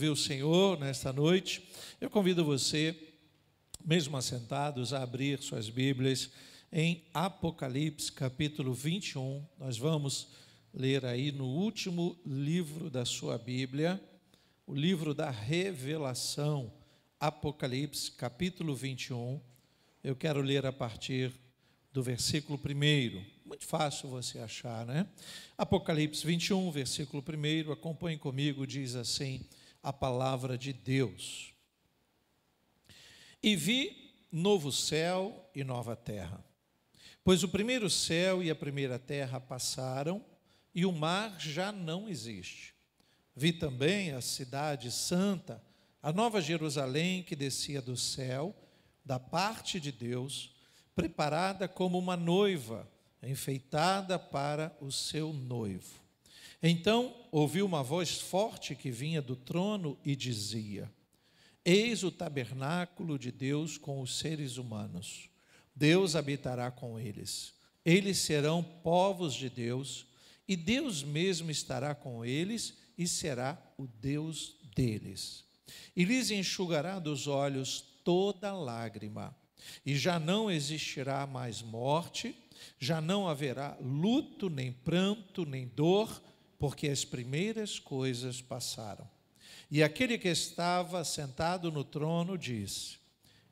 ouvir o Senhor nesta noite, eu convido você, mesmo assentados, a abrir suas Bíblias em Apocalipse, capítulo 21. Nós vamos ler aí no último livro da sua Bíblia, o livro da Revelação, Apocalipse, capítulo 21. Eu quero ler a partir do versículo 1. Muito fácil você achar, né? Apocalipse 21, versículo 1, acompanhe comigo, diz assim a palavra de Deus. E vi novo céu e nova terra, pois o primeiro céu e a primeira terra passaram, e o mar já não existe. Vi também a cidade santa, a nova Jerusalém, que descia do céu, da parte de Deus, preparada como uma noiva, enfeitada para o seu noivo. Então ouvi uma voz forte que vinha do trono e dizia: Eis o tabernáculo de Deus com os seres humanos. Deus habitará com eles. Eles serão povos de Deus, e Deus mesmo estará com eles e será o Deus deles. E lhes enxugará dos olhos toda lágrima, e já não existirá mais morte, já não haverá luto, nem pranto, nem dor, porque as primeiras coisas passaram. E aquele que estava sentado no trono disse: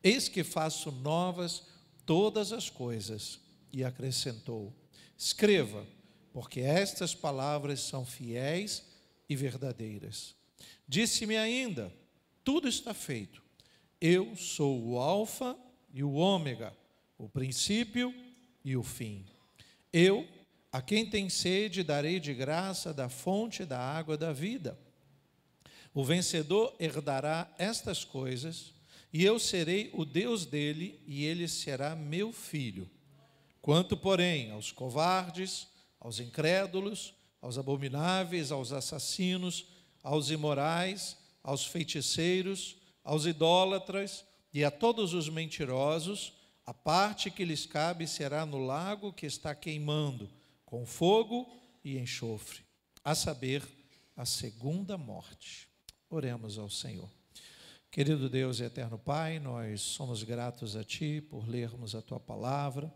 Eis que faço novas todas as coisas. E acrescentou: Escreva, porque estas palavras são fiéis e verdadeiras. Disse-me ainda: Tudo está feito. Eu sou o Alfa e o Ômega, o princípio e o fim. Eu, a quem tem sede, darei de graça da fonte da água da vida. O vencedor herdará estas coisas, e eu serei o Deus dele, e ele será meu filho. Quanto, porém, aos covardes, aos incrédulos, aos abomináveis, aos assassinos, aos imorais, aos feiticeiros, aos idólatras e a todos os mentirosos, a parte que lhes cabe será no lago que está queimando, com fogo e enxofre, a saber, a segunda morte. Oremos ao Senhor. Querido Deus e eterno Pai, nós somos gratos a Ti por lermos a Tua palavra,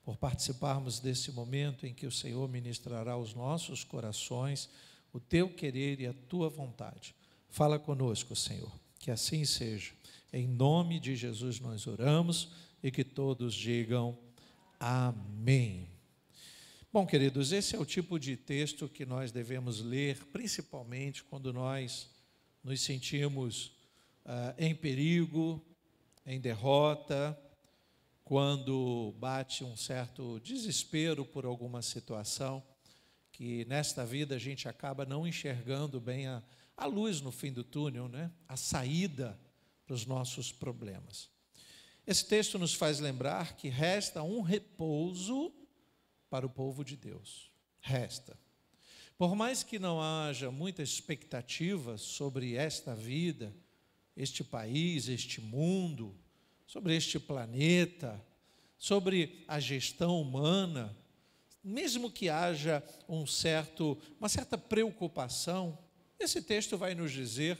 por participarmos desse momento em que o Senhor ministrará aos nossos corações o Teu querer e a Tua vontade. Fala conosco, Senhor, que assim seja. Em nome de Jesus nós oramos e que todos digam amém. Bom, queridos, esse é o tipo de texto que nós devemos ler, principalmente quando nós nos sentimos em perigo, em derrota, quando bate um certo desespero por alguma situação, que nesta vida a gente acaba não enxergando bem a luz no fim do túnel, né? A saída para os nossos problemas. Esse texto nos faz lembrar que resta um repouso para o povo de Deus. Resta. Por mais que não haja muita expectativa sobre esta vida, este país, este mundo, sobre este planeta, sobre a gestão humana, mesmo que haja uma certa preocupação, esse texto vai nos dizer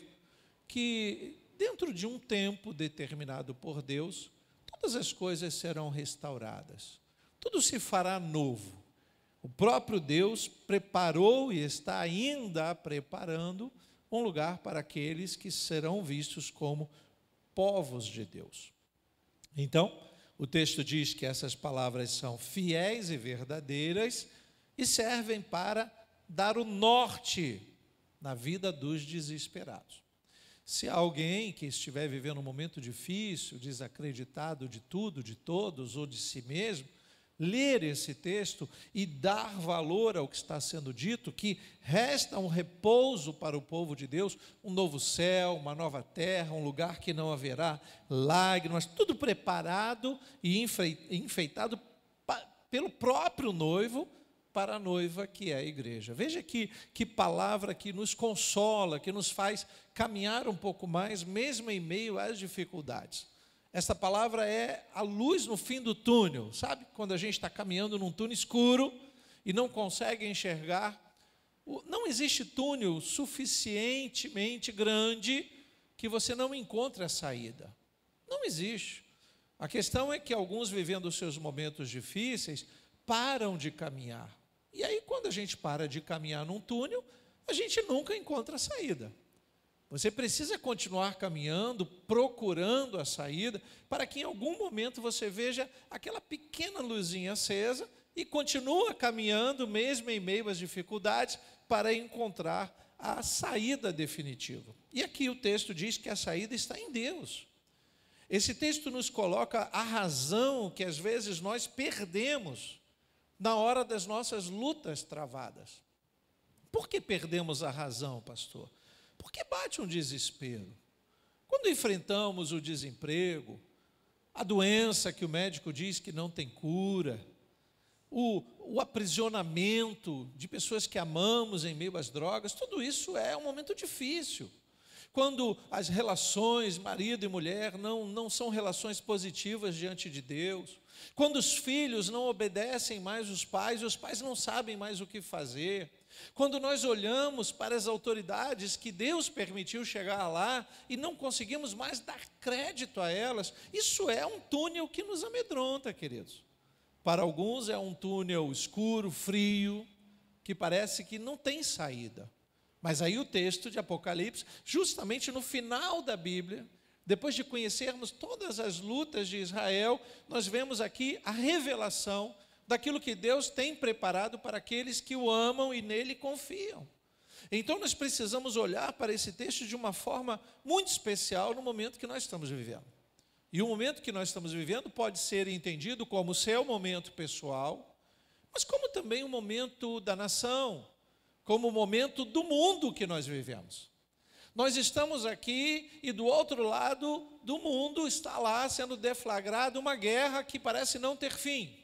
que dentro de um tempo determinado por Deus, todas as coisas serão restauradas, tudo se fará novo. O próprio Deus preparou e está ainda preparando um lugar para aqueles que serão vistos como povos de Deus. Então, o texto diz que essas palavras são fiéis e verdadeiras e servem para dar o norte na vida dos desesperados. Se há alguém que estiver vivendo um momento difícil, desacreditado de tudo, de todos ou de si mesmo, ler esse texto e dar valor ao que está sendo dito, que resta um repouso para o povo de Deus, um novo céu, uma nova terra, um lugar que não haverá lágrimas, tudo preparado e enfeitado pelo próprio noivo para a noiva que é a igreja. Veja que palavra que nos consola, que nos faz caminhar um pouco mais, mesmo em meio às dificuldades. Esta palavra é a luz no fim do túnel, sabe? Quando a gente está caminhando num túnel escuro e não consegue enxergar Não existe túnel suficientemente grande que você não encontre a saída. Não existe. A questão é que alguns, vivendo os seus momentos difíceis, param de caminhar. E aí, quando a gente para de caminhar num túnel, a gente nunca encontra a saída. Você precisa continuar caminhando, procurando a saída, para que em algum momento você veja aquela pequena luzinha acesa e continua caminhando, mesmo em meio às dificuldades, para encontrar a saída definitiva. E aqui o texto diz que a saída está em Deus. Esse texto nos coloca a razão que às vezes nós perdemos na hora das nossas lutas travadas. Por que perdemos a razão, pastor? Porque bate um desespero. Quando enfrentamos o desemprego, a doença que o médico diz que não tem cura, o aprisionamento de pessoas que amamos em meio às drogas, tudo isso é um momento difícil. Quando as relações marido e mulher não são relações positivas diante de Deus, quando os filhos não obedecem mais os pais não sabem mais o que fazer, quando nós olhamos para as autoridades que Deus permitiu chegar lá e não conseguimos mais dar crédito a elas, isso é um túnel que nos amedronta, queridos. Para alguns é um túnel escuro, frio, que parece que não tem saída. Mas aí o texto de Apocalipse, justamente no final da Bíblia, depois de conhecermos todas as lutas de Israel, nós vemos aqui a revelação daquilo que Deus tem preparado para aqueles que o amam e nele confiam. Então nós precisamos olhar para esse texto de uma forma muito especial no momento que nós estamos vivendo. E o momento que nós estamos vivendo pode ser entendido como seu momento pessoal, mas como também o momento da nação, como o momento do mundo que nós vivemos. Nós estamos aqui e do outro lado do mundo está lá sendo deflagrada uma guerra que parece não ter fim.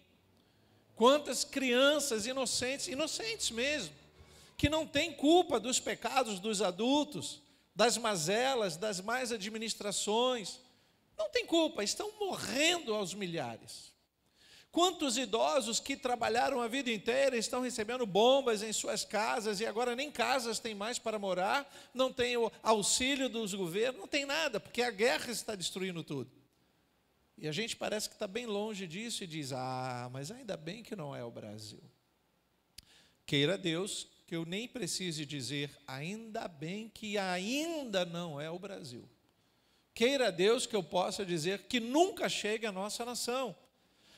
Quantas crianças inocentes mesmo, que não têm culpa dos pecados dos adultos, das mazelas, das más administrações, não têm culpa, estão morrendo aos milhares. Quantos idosos que trabalharam a vida inteira estão recebendo bombas em suas casas e agora nem casas têm mais para morar, não tem o auxílio dos governos, não tem nada, porque a guerra está destruindo tudo. E a gente parece que está bem longe disso e diz, mas ainda bem que não é o Brasil. Queira Deus que eu nem precise dizer, ainda bem que ainda não é o Brasil. Queira Deus que eu possa dizer que nunca chegue à nossa nação.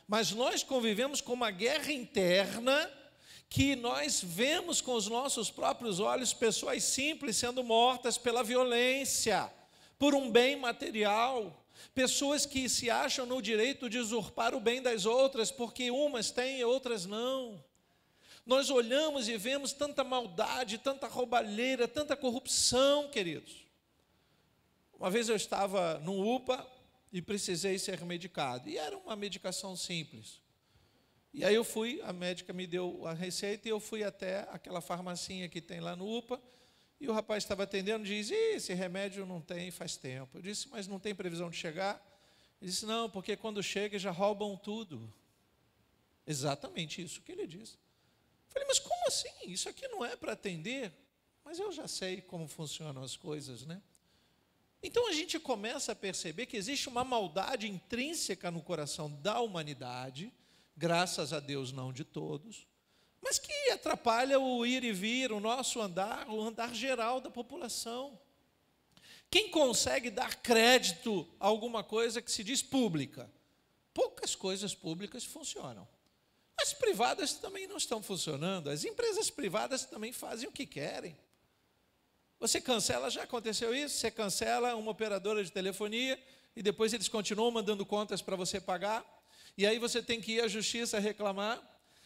Mas nós convivemos com uma guerra interna que nós vemos com os nossos próprios olhos pessoas simples sendo mortas pela violência, por um bem material, pessoas que se acham no direito de usurpar o bem das outras, porque umas têm e outras não. Nós olhamos e vemos tanta maldade, tanta roubalheira, tanta corrupção, queridos. Uma vez eu estava no UPA e precisei ser medicado, e era uma medicação simples. E aí eu fui, a médica me deu a receita e eu fui até aquela farmacinha que tem lá no UPA, e o rapaz estava atendendo e diz, esse remédio não tem faz tempo. Eu disse, mas não tem previsão de chegar? Ele disse, não, porque quando chega já roubam tudo. Exatamente isso que ele disse. Eu falei, mas como assim? Isso aqui não é para atender? Mas eu já sei como funcionam as coisas, né? Então a gente começa a perceber que existe uma maldade intrínseca no coração da humanidade, graças a Deus não de todos, mas que atrapalha o ir e vir, o nosso andar, o andar geral da população. Quem consegue dar crédito a alguma coisa que se diz pública? Poucas coisas públicas funcionam. As privadas também não estão funcionando, as empresas privadas também fazem o que querem. Você cancela, já aconteceu isso? Você cancela uma operadora de telefonia e depois eles continuam mandando contas para você pagar, e aí você tem que ir à justiça reclamar,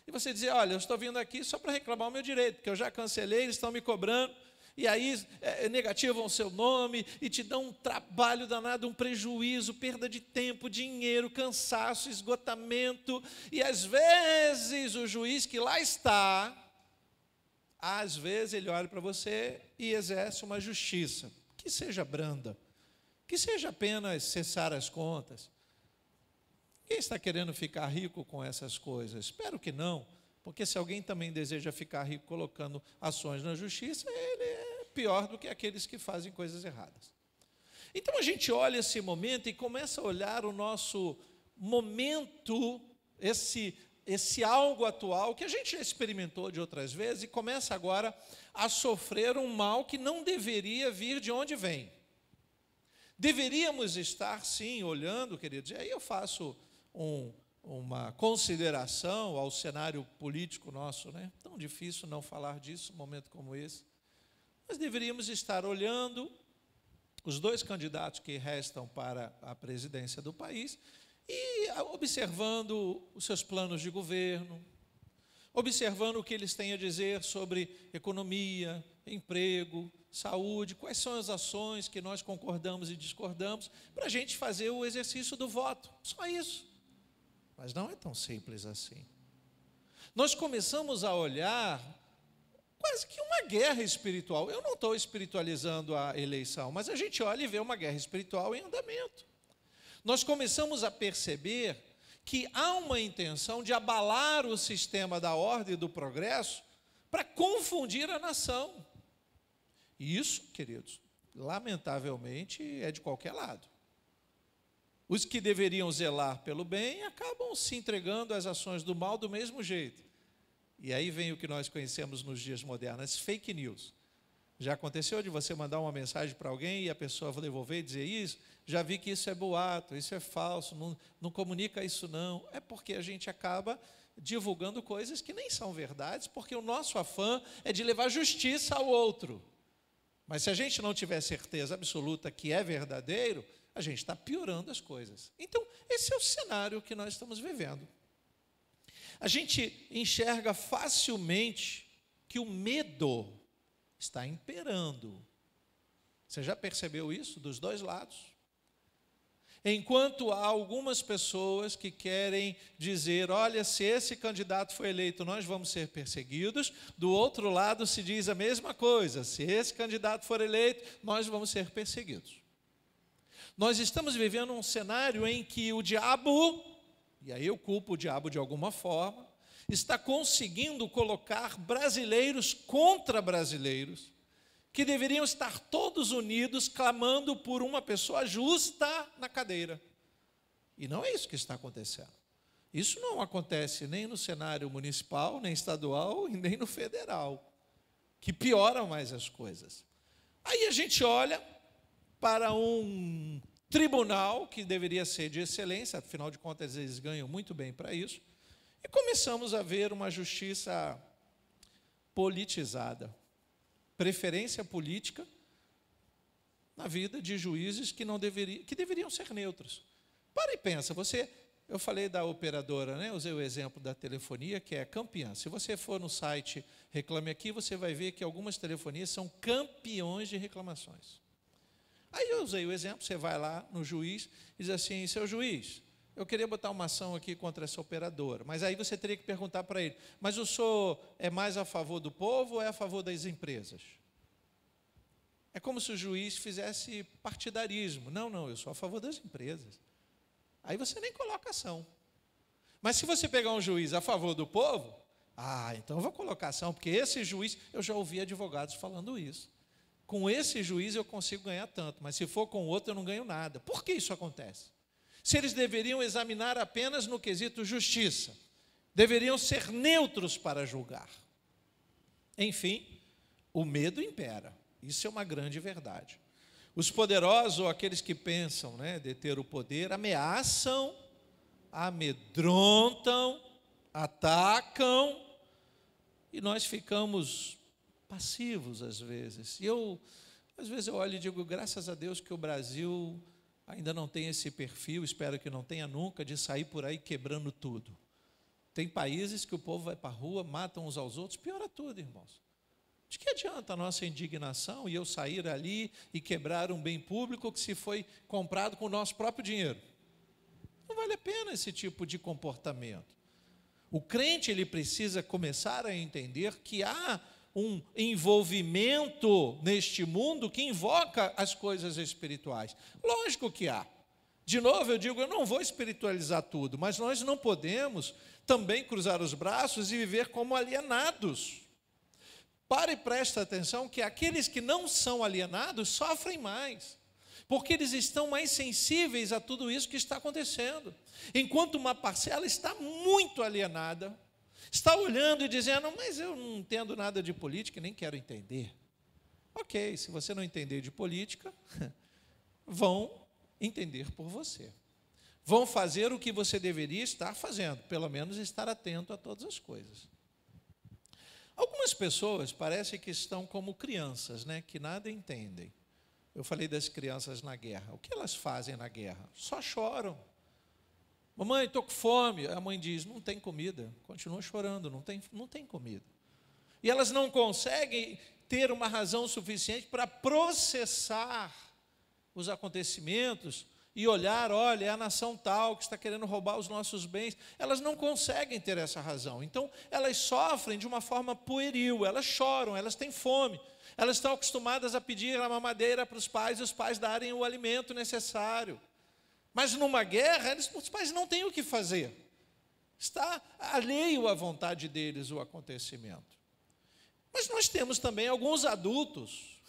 e você dizer, olha, eu estou vindo aqui só para reclamar o meu direito, porque eu já cancelei, eles estão me cobrando, e aí negativam o seu nome e te dão um trabalho danado, um prejuízo, perda de tempo, dinheiro, cansaço, esgotamento, e às vezes o juiz que lá está, às vezes ele olha para você e exerce uma justiça, que seja branda, que seja apenas cessar as contas. Quem está querendo ficar rico com essas coisas? Espero que não, Porque se alguém também deseja ficar rico colocando ações na justiça, ele é pior do que aqueles que fazem coisas erradas. Então a gente olha esse momento e começa a olhar o nosso momento, esse algo atual que a gente já experimentou de outras vezes e começa agora a sofrer um mal que não deveria vir de onde vem. Deveríamos estar, sim, olhando, queridos, e aí eu faço uma consideração ao cenário político nosso, né? Tão difícil não falar disso num momento como esse. Mas deveríamos estar olhando os dois candidatos que restam para a presidência do país e observando os seus planos de governo, observando o que eles têm a dizer sobre economia, emprego, saúde, quais são as ações que nós concordamos e discordamos, para a gente fazer o exercício do voto, só isso. Mas não é tão simples assim. Nós começamos a olhar quase que uma guerra espiritual. Eu não estou espiritualizando a eleição, mas a gente olha e vê uma guerra espiritual em andamento. Nós começamos a perceber que há uma intenção de abalar o sistema da ordem e do progresso para confundir a nação. E isso, queridos, lamentavelmente é de qualquer lado. Os que deveriam zelar pelo bem acabam se entregando às ações do mal do mesmo jeito. E aí vem o que nós conhecemos nos dias modernos, as fake news. Já aconteceu de você mandar uma mensagem para alguém e a pessoa devolver e dizer isso? Já vi que isso é boato, isso é falso, não comunica isso não. É porque a gente acaba divulgando coisas que nem são verdades, porque o nosso afã é de levar justiça ao outro. Mas se a gente não tiver certeza absoluta que é verdadeiro, a gente está piorando as coisas. Então, esse é o cenário que nós estamos vivendo. A gente enxerga facilmente que o medo está imperando. Você já percebeu isso dos dois lados? Enquanto há algumas pessoas que querem dizer, olha, se esse candidato for eleito, nós vamos ser perseguidos, do outro lado se diz a mesma coisa, se esse candidato for eleito, nós vamos ser perseguidos. Nós estamos vivendo um cenário em que o diabo, e aí eu culpo o diabo de alguma forma, está conseguindo colocar brasileiros contra brasileiros, que deveriam estar todos unidos, clamando por uma pessoa justa na cadeira. E não é isso que está acontecendo. Isso não acontece nem no cenário municipal, nem estadual, e nem no federal, que pioram mais as coisas. Aí a gente olha para um tribunal que deveria ser de excelência, afinal de contas eles ganham muito bem para isso, e começamos a ver uma justiça politizada, preferência política na vida de juízes que deveriam ser neutros. Para e pensa, eu falei da operadora, né? Usei o exemplo da telefonia, que é campeã. Se você for no site Reclame Aqui, você vai ver que algumas telefonias são campeões de reclamações. Aí eu usei o exemplo, você vai lá no juiz e diz assim, seu juiz, eu queria botar uma ação aqui contra essa operadora, mas aí você teria que perguntar para ele, mas o senhor é mais a favor do povo ou é a favor das empresas? É como se o juiz fizesse partidarismo. Não, eu sou a favor das empresas. Aí você nem coloca ação. Mas se você pegar um juiz a favor do povo, então eu vou colocar ação, porque esse juiz, eu já ouvi advogados falando isso. Com esse juiz eu consigo ganhar tanto, mas se for com outro eu não ganho nada. Por que isso acontece? Se eles deveriam examinar apenas no quesito justiça, deveriam ser neutros para julgar. Enfim, o medo impera. Isso é uma grande verdade. Os poderosos, ou aqueles que pensam, deter o poder, ameaçam, amedrontam, atacam, e nós ficamos passivos às vezes. E às vezes eu olho e digo, graças a Deus que o Brasil ainda não tem esse perfil, espero que não tenha nunca, de sair por aí quebrando tudo. Tem países que o povo vai para a rua, matam uns aos outros, piora tudo, irmãos. De que adianta a nossa indignação e eu sair ali e quebrar um bem público que se foi comprado com o nosso próprio dinheiro? Não vale a pena esse tipo de comportamento. O crente, ele precisa começar a entender que há um envolvimento neste mundo que invoca as coisas espirituais. Lógico que há. De novo, eu digo, eu não vou espiritualizar tudo, mas nós não podemos também cruzar os braços e viver como alienados. Pare e preste atenção que aqueles que não são alienados sofrem mais, porque eles estão mais sensíveis a tudo isso que está acontecendo. Enquanto uma parcela está muito alienada, está olhando e dizendo, mas eu não entendo nada de política e nem quero entender. Ok, se você não entender de política, vão entender por você. Vão fazer o que você deveria estar fazendo, pelo menos estar atento a todas as coisas. Algumas pessoas parecem que estão como crianças, né, que nada entendem. Eu falei das crianças na guerra. O que elas fazem na guerra? Só choram. Mamãe, estou com fome. A mãe diz, não tem comida. Continua chorando, não tem comida. E elas não conseguem ter uma razão suficiente para processar os acontecimentos e olhar, olha, é a nação tal que está querendo roubar os nossos bens. Elas não conseguem ter essa razão. Então, elas sofrem de uma forma pueril, elas choram, elas têm fome. Elas estão acostumadas a pedir a mamadeira para os pais e os pais darem o alimento necessário. Mas numa guerra, os pais não têm o que fazer. Está alheio à vontade deles o acontecimento. Mas nós temos também alguns adultos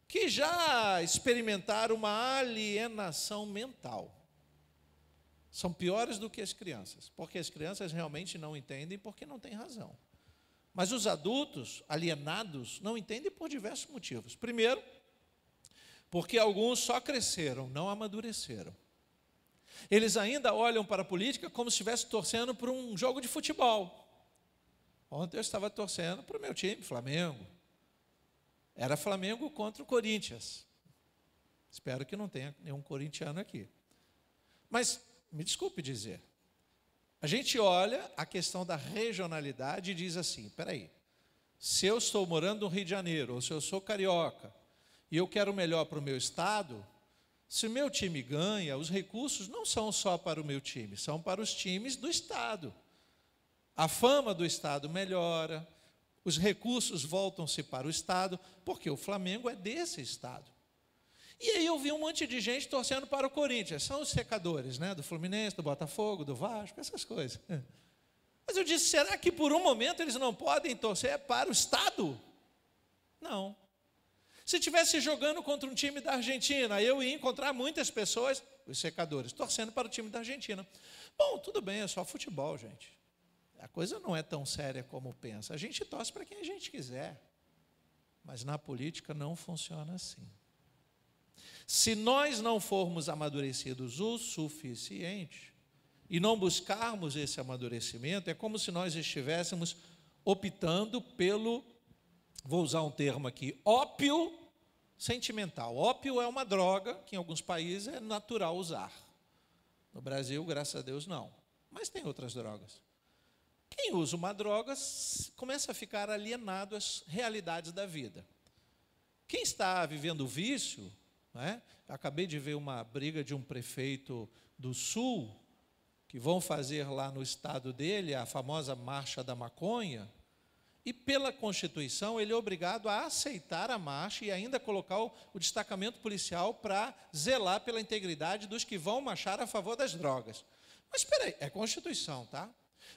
que já experimentaram uma alienação mental. São piores do que as crianças, porque as crianças realmente não entendem porque não têm razão. Mas os adultos alienados não entendem por diversos motivos. Primeiro, porque alguns só cresceram, não amadureceram. Eles ainda olham para a política como se estivesse torcendo por um jogo de futebol. Ontem eu estava torcendo para o meu time, Flamengo. Era Flamengo contra o Corinthians. Espero que não tenha nenhum corintiano aqui. Mas, me desculpe dizer, a gente olha a questão da regionalidade e diz assim, espera aí, se eu estou morando no Rio de Janeiro, ou se eu sou carioca, e eu quero o melhor para o meu estado, se o meu time ganha, os recursos não são só para o meu time, são para os times do estado. A fama do estado melhora, os recursos voltam-se para o estado, porque o Flamengo é desse estado. E aí eu vi um monte de gente torcendo para o Corinthians, são os secadores, né, do Fluminense, do Botafogo, do Vasco, essas coisas. Mas eu disse, será que por um momento eles não podem torcer para o estado? Não. Se estivesse jogando contra um time da Argentina, eu ia encontrar muitas pessoas, os secadores, torcendo para o time da Argentina. Bom, tudo bem, é só futebol, gente. A coisa não é tão séria como pensa. A gente torce para quem a gente quiser. Mas na política não funciona assim. Se nós não formos amadurecidos o suficiente e não buscarmos esse amadurecimento, é como se nós estivéssemos optando pelo, vou usar um termo aqui, ópio sentimental. Ópio é uma droga que em alguns países é natural usar. No Brasil, graças a Deus, não. Mas tem outras drogas. Quem usa uma droga começa a ficar alienado às realidades da vida. Quem está vivendo o vício, né? Acabei de ver uma briga de um prefeito do Sul, que vão fazer lá no estado dele a famosa Marcha da Maconha, e pela Constituição ele é obrigado a aceitar a marcha e ainda colocar o destacamento policial para zelar pela integridade dos que vão marchar a favor das drogas. Mas espera aí, é Constituição, tá?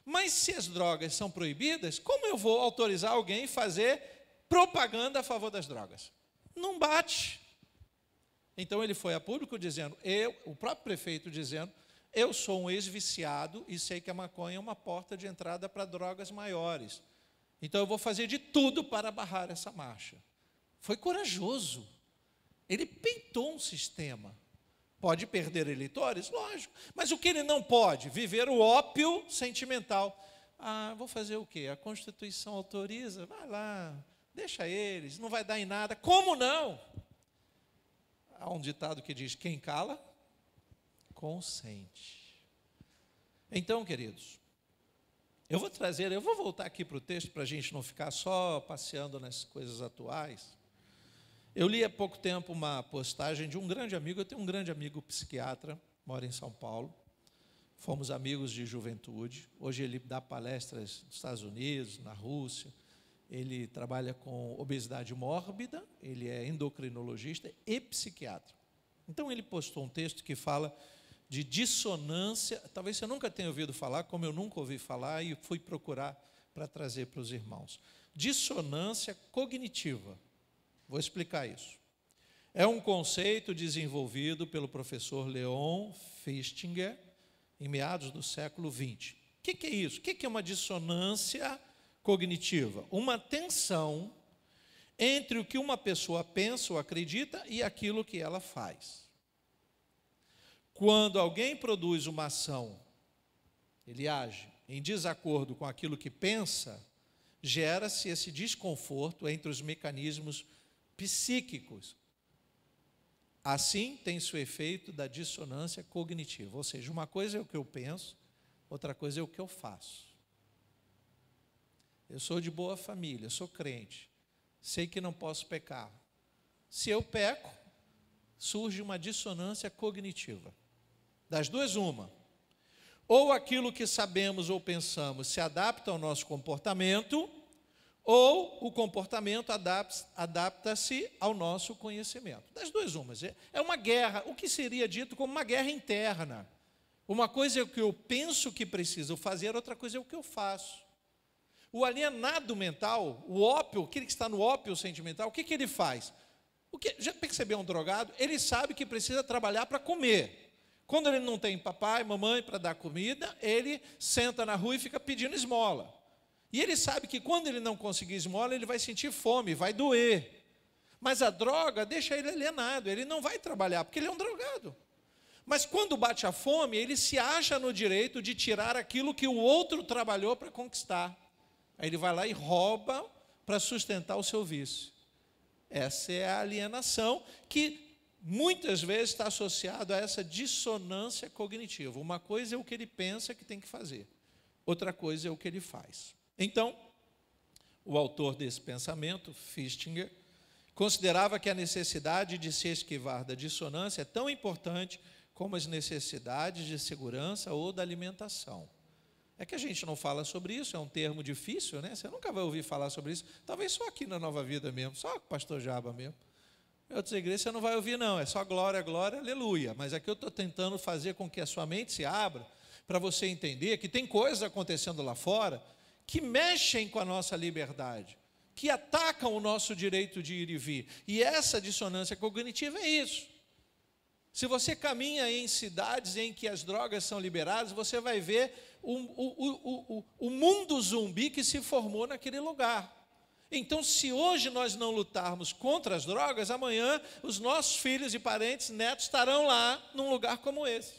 Mas se as drogas são proibidas, como eu vou autorizar alguém a fazer propaganda a favor das drogas? Não bate. Então ele foi a público dizendo, o próprio prefeito dizendo, eu sou um ex-viciado e sei que a maconha é uma porta de entrada para drogas maiores. Então eu vou fazer de tudo para barrar essa marcha. Foi corajoso. Ele peitou um sistema. Pode perder eleitores? Lógico. Mas o que ele não pode? Viver o ópio sentimental. Ah, vou fazer o quê? A Constituição autoriza? Vai lá, deixa eles, não vai dar em nada. Como não? Há um ditado que diz, quem cala, consente. Então, queridos, eu vou voltar aqui para o texto para a gente não ficar só passeando nas coisas atuais. Eu li há pouco tempo uma postagem de um grande amigo, eu tenho um grande amigo psiquiatra, mora em São Paulo, fomos amigos de juventude, hoje ele dá palestras nos Estados Unidos, na Rússia, ele trabalha com obesidade mórbida, ele é endocrinologista e psiquiatra. Então ele postou um texto que fala de dissonância. Talvez você nunca tenha ouvido falar, como eu nunca ouvi falar, e fui procurar para trazer para os irmãos. Dissonância cognitiva. Vou explicar isso. É um conceito desenvolvido pelo professor Leon Festinger em meados do século XX. O que é isso? O que é uma dissonância cognitiva? Uma tensão entre o que uma pessoa pensa ou acredita e aquilo que ela faz. Quando alguém produz uma ação, ele age em desacordo com aquilo que pensa, gera-se esse desconforto entre os mecanismos psíquicos. Assim tem-se o efeito da dissonância cognitiva, ou seja, uma coisa é o que eu penso, outra coisa é o que eu faço. Eu sou de boa família, sou crente, sei que não posso pecar. Se eu peco, surge uma dissonância cognitiva. Das duas, uma. Ou aquilo que sabemos ou pensamos se adapta ao nosso comportamento, ou o comportamento adapta-se ao nosso conhecimento. Das duas, umas. É uma guerra, o que seria dito como uma guerra interna. Uma coisa é o que eu penso que preciso fazer, outra coisa é o que eu faço. O alienado mental, o ópio, aquele que está no ópio sentimental, o que ele faz? Já percebeu um drogado? Ele sabe que precisa trabalhar para comer. Quando ele não tem papai, mamãe para dar comida, ele senta na rua e fica pedindo esmola. E ele sabe que quando ele não conseguir esmola, ele vai sentir fome, vai doer. Mas a droga deixa ele alienado, ele não vai trabalhar, porque ele é um drogado. Mas quando bate a fome, ele se acha no direito de tirar aquilo que o outro trabalhou para conquistar. Aí ele vai lá e rouba para sustentar o seu vício. Essa é a alienação que muitas vezes está associado a essa dissonância cognitiva. Uma coisa é o que ele pensa que tem que fazer, outra coisa é o que ele faz. Então, o autor desse pensamento, Festinger, considerava que a necessidade de se esquivar da dissonância é tão importante como as necessidades de segurança ou da alimentação. É que a gente não fala sobre isso, é um termo difícil, né? Você nunca vai ouvir falar sobre isso, talvez só aqui na Nova Vida mesmo, só com o pastor Jaba mesmo. Em outras igrejas você não vai ouvir não, é só glória, glória, aleluia. Mas aqui eu estou tentando fazer com que a sua mente se abra, para você entender que tem coisas acontecendo lá fora, que mexem com a nossa liberdade, que atacam o nosso direito de ir e vir. E essa dissonância cognitiva é isso. Se você caminha em cidades em que as drogas são liberadas, você vai ver o mundo zumbi que se formou naquele lugar. Então, se hoje nós não lutarmos contra as drogas, amanhã os nossos filhos e parentes, netos, estarão lá num lugar como esse.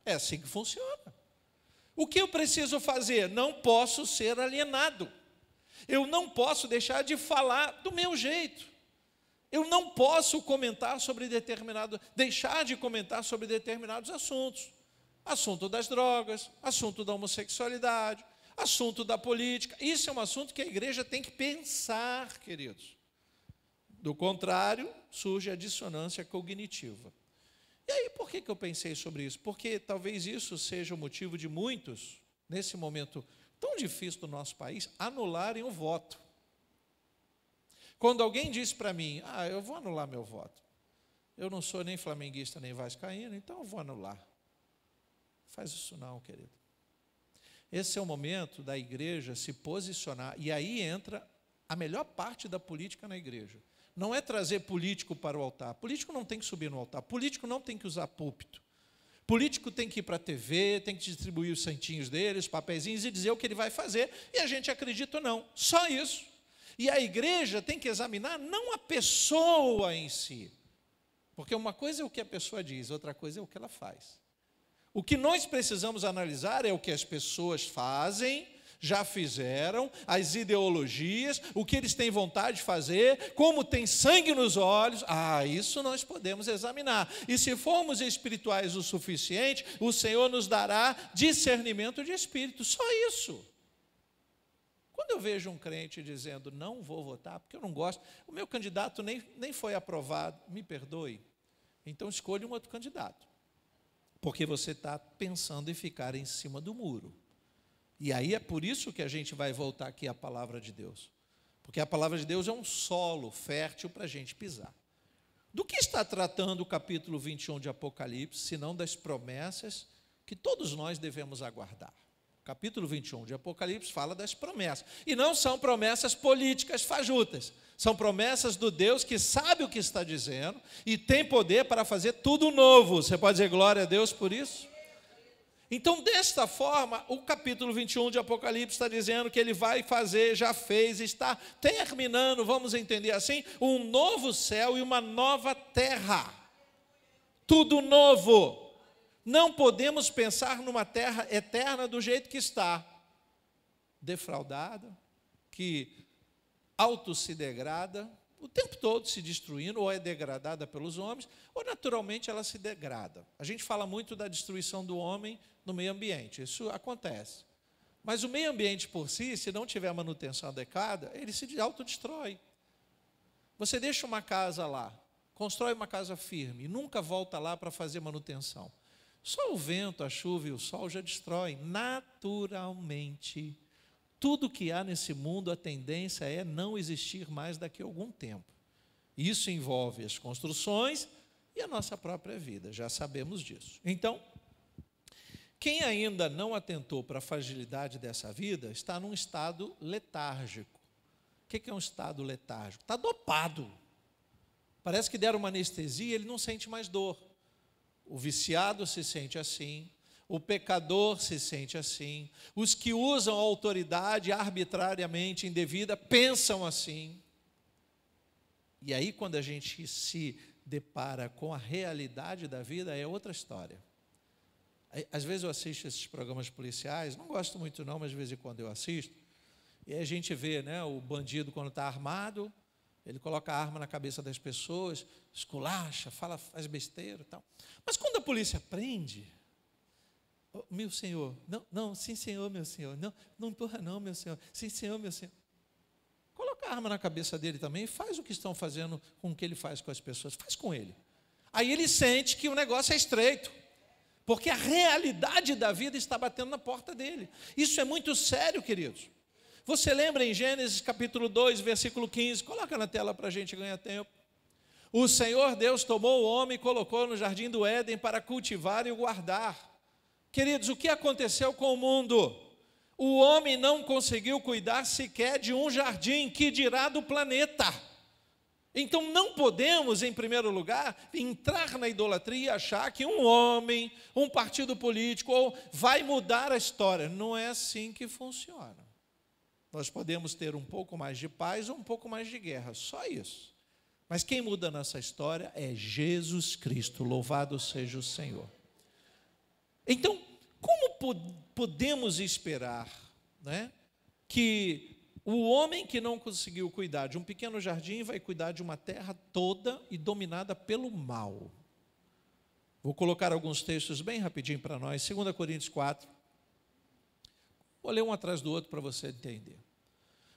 É assim que funciona. O que eu preciso fazer? Não posso ser alienado. Eu não posso deixar de falar do meu jeito. Eu não posso deixar de comentar sobre determinados assuntos. Assunto das drogas, assunto da homossexualidade, assunto da política. Isso é um assunto que a igreja tem que pensar, queridos. Do contrário, surge a dissonância cognitiva. E aí, por que eu pensei sobre isso? Porque talvez isso seja o motivo de muitos, nesse momento tão difícil do nosso país, anularem o voto. Quando alguém diz para mim, eu vou anular meu voto. Eu não sou nem flamenguista, nem vascaíno, então eu vou anular. Faz isso não, querido. Esse é o momento da igreja se posicionar, e aí entra a melhor parte da política na igreja. Não é trazer político para o altar. Político não tem que subir no altar. Político não tem que usar púlpito. Político tem que ir para a TV, tem que distribuir os santinhos dele, os papeizinhos e dizer o que ele vai fazer. E a gente acredita ou não. Só isso. E a igreja tem que examinar não a pessoa em si. Porque uma coisa é o que a pessoa diz, outra coisa é o que ela faz. O que nós precisamos analisar é o que as pessoas fazem, já fizeram, as ideologias, o que eles têm vontade de fazer, como tem sangue nos olhos. Isso nós podemos examinar. E se formos espirituais o suficiente, o Senhor nos dará discernimento de espírito. Só isso. Quando eu vejo um crente dizendo, não vou votar, porque eu não gosto, o meu candidato nem foi aprovado, me perdoe, então escolha um outro candidato. Porque você está pensando em ficar em cima do muro. E aí é por isso que a gente vai voltar aqui à palavra de Deus. Porque a palavra de Deus é um solo fértil para a gente pisar. Do que está tratando o capítulo 21 de Apocalipse, senão das promessas que todos nós devemos aguardar? O capítulo 21 de Apocalipse fala das promessas. E não são promessas políticas fajutas. São promessas do Deus que sabe o que está dizendo e tem poder para fazer tudo novo. Você pode dizer glória a Deus por isso? Então, desta forma, o capítulo 21 de Apocalipse está dizendo que ele vai fazer, já fez, está terminando, vamos entender assim, um novo céu e uma nova terra. Tudo novo. Não podemos pensar numa terra eterna do jeito que está. Defraudada, que auto se degrada, o tempo todo se destruindo, ou é degradada pelos homens, ou naturalmente ela se degrada. A gente fala muito da destruição do homem no meio ambiente, isso acontece. Mas o meio ambiente por si, se não tiver manutenção adequada, ele se autodestrói. Você deixa uma casa lá, constrói uma casa firme, e nunca volta lá para fazer manutenção. Só o vento, a chuva e o sol já destroem naturalmente. Tudo que há nesse mundo, a tendência é não existir mais daqui a algum tempo. Isso envolve as construções e a nossa própria vida, já sabemos disso. Então, quem ainda não atentou para a fragilidade dessa vida, está num estado letárgico. O que é um estado letárgico? Está dopado. Parece que deram uma anestesia, ele não sente mais dor. O viciado se sente assim. O pecador se sente assim. Os que usam a autoridade arbitrariamente indevida pensam assim. E aí, quando a gente se depara com a realidade da vida, é outra história. Às vezes eu assisto esses programas policiais, não gosto muito não, mas de vez em quando eu assisto, e aí a gente vê, né, o bandido quando está armado, ele coloca a arma na cabeça das pessoas, esculacha, faz besteira e tal. Mas quando a polícia prende, oh, meu senhor, não, sim senhor, meu senhor, não empurra não, meu senhor, sim senhor, meu senhor. Coloca a arma na cabeça dele também e faz o que estão fazendo com o que ele faz com as pessoas, faz com ele. Aí ele sente que o negócio é estreito, porque a realidade da vida está batendo na porta dele. Isso é muito sério, queridos. Você lembra em Gênesis capítulo 2, versículo 15, coloca na tela para a gente ganhar tempo. O Senhor Deus tomou o homem e colocou no jardim do Éden para cultivar e o guardar. Queridos, o que aconteceu com o mundo? O homem não conseguiu cuidar sequer de um jardim, que dirá do planeta. Então não podemos, em primeiro lugar, entrar na idolatria e achar que um homem, um partido político, vai mudar a história. Não é assim que funciona. Nós podemos ter um pouco mais de paz ou um pouco mais de guerra, só isso. Mas quem muda nessa história é Jesus Cristo, louvado seja o Senhor. Então, como podemos esperar, né, que o homem que não conseguiu cuidar de um pequeno jardim vai cuidar de uma terra toda e dominada pelo mal? Vou colocar alguns textos bem rapidinho para nós. 2 Coríntios 4. Vou ler um atrás do outro para você entender.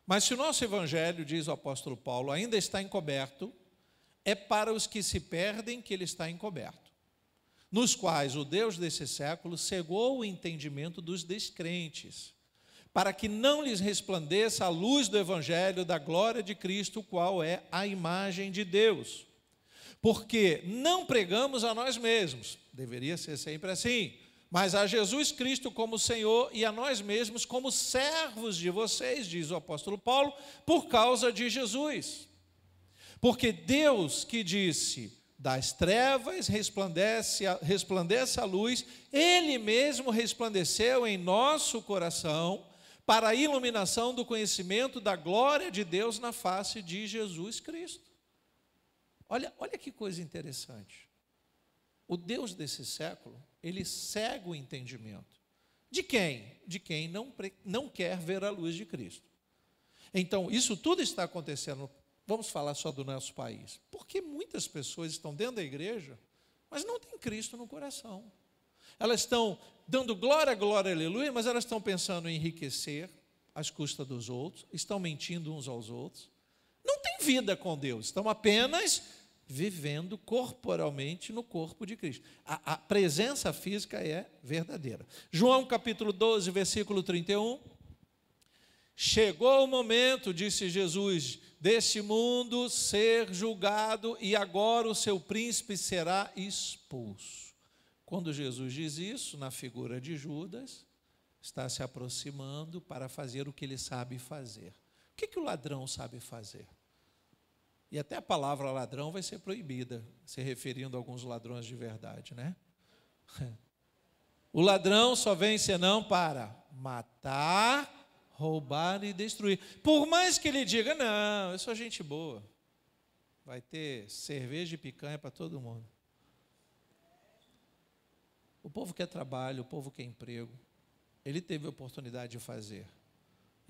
Mas se o nosso evangelho, diz o apóstolo Paulo, ainda está encoberto, é para os que se perdem que ele está encoberto, nos quais o Deus desse século cegou o entendimento dos descrentes, para que não lhes resplandeça a luz do evangelho da glória de Cristo, o qual é a imagem de Deus. Porque não pregamos a nós mesmos, deveria ser sempre assim, mas a Jesus Cristo como Senhor e a nós mesmos como servos de vocês, diz o apóstolo Paulo, por causa de Jesus. Porque Deus que disse, das trevas resplandece a luz, Ele mesmo resplandeceu em nosso coração para a iluminação do conhecimento da glória de Deus na face de Jesus Cristo. Olha que coisa interessante. O Deus desse século, ele cega o entendimento. De quem? De quem não quer ver a luz de Cristo. Então, isso tudo está acontecendo, vamos falar só do nosso país, porque muitas pessoas estão dentro da igreja, mas não têm Cristo no coração. Elas estão dando glória, glória, aleluia, mas elas estão pensando em enriquecer às custas dos outros, estão mentindo uns aos outros, não têm vida com Deus, estão apenas vivendo corporalmente no corpo de Cristo. A presença física é verdadeira. João capítulo 12, versículo 31. Chegou o momento, disse Jesus, deste mundo ser julgado e agora o seu príncipe será expulso. Quando Jesus diz isso, na figura de Judas, está se aproximando para fazer o que ele sabe fazer. O que o ladrão sabe fazer? E até a palavra ladrão vai ser proibida, se referindo a alguns ladrões de verdade, né? O ladrão só vem senão para matar, roubar e destruir. Por mais que ele diga, não, eu sou gente boa. Vai ter cerveja e picanha para todo mundo. O povo quer trabalho, o povo quer emprego. Ele teve a oportunidade de fazer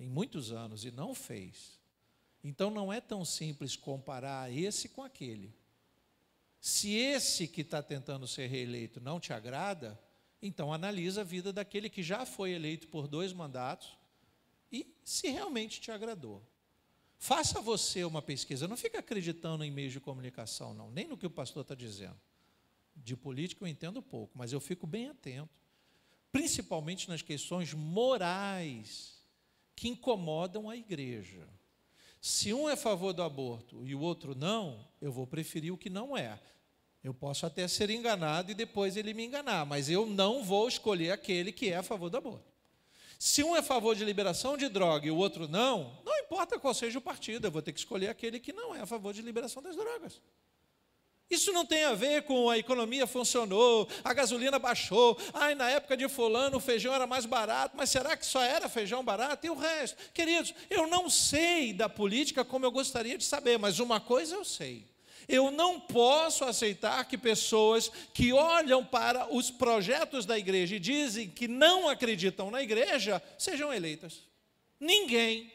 em muitos anos e não fez. Então não é tão simples comparar esse com aquele. Se esse que está tentando ser reeleito não te agrada, então analisa a vida daquele que já foi eleito por 2 mandatos e se realmente te agradou. Faça você uma pesquisa, não fica acreditando em meios de comunicação, não, nem no que o pastor está dizendo. De política eu entendo pouco, mas eu fico bem atento, principalmente nas questões morais que incomodam a igreja. Se um é a favor do aborto e o outro não, eu vou preferir o que não é. Eu posso até ser enganado e depois ele me enganar, mas eu não vou escolher aquele que é a favor do aborto. Se um é a favor de liberação de droga e o outro não, não importa qual seja o partido, eu vou ter que escolher aquele que não é a favor de liberação das drogas. Isso não tem a ver com a economia funcionou, a gasolina baixou, na época de fulano o feijão era mais barato, mas será que só era feijão barato? E o resto? Queridos, eu não sei da política como eu gostaria de saber, mas uma coisa eu sei. Eu não posso aceitar que pessoas que olham para os projetos da igreja e dizem que não acreditam na igreja, sejam eleitas. Ninguém,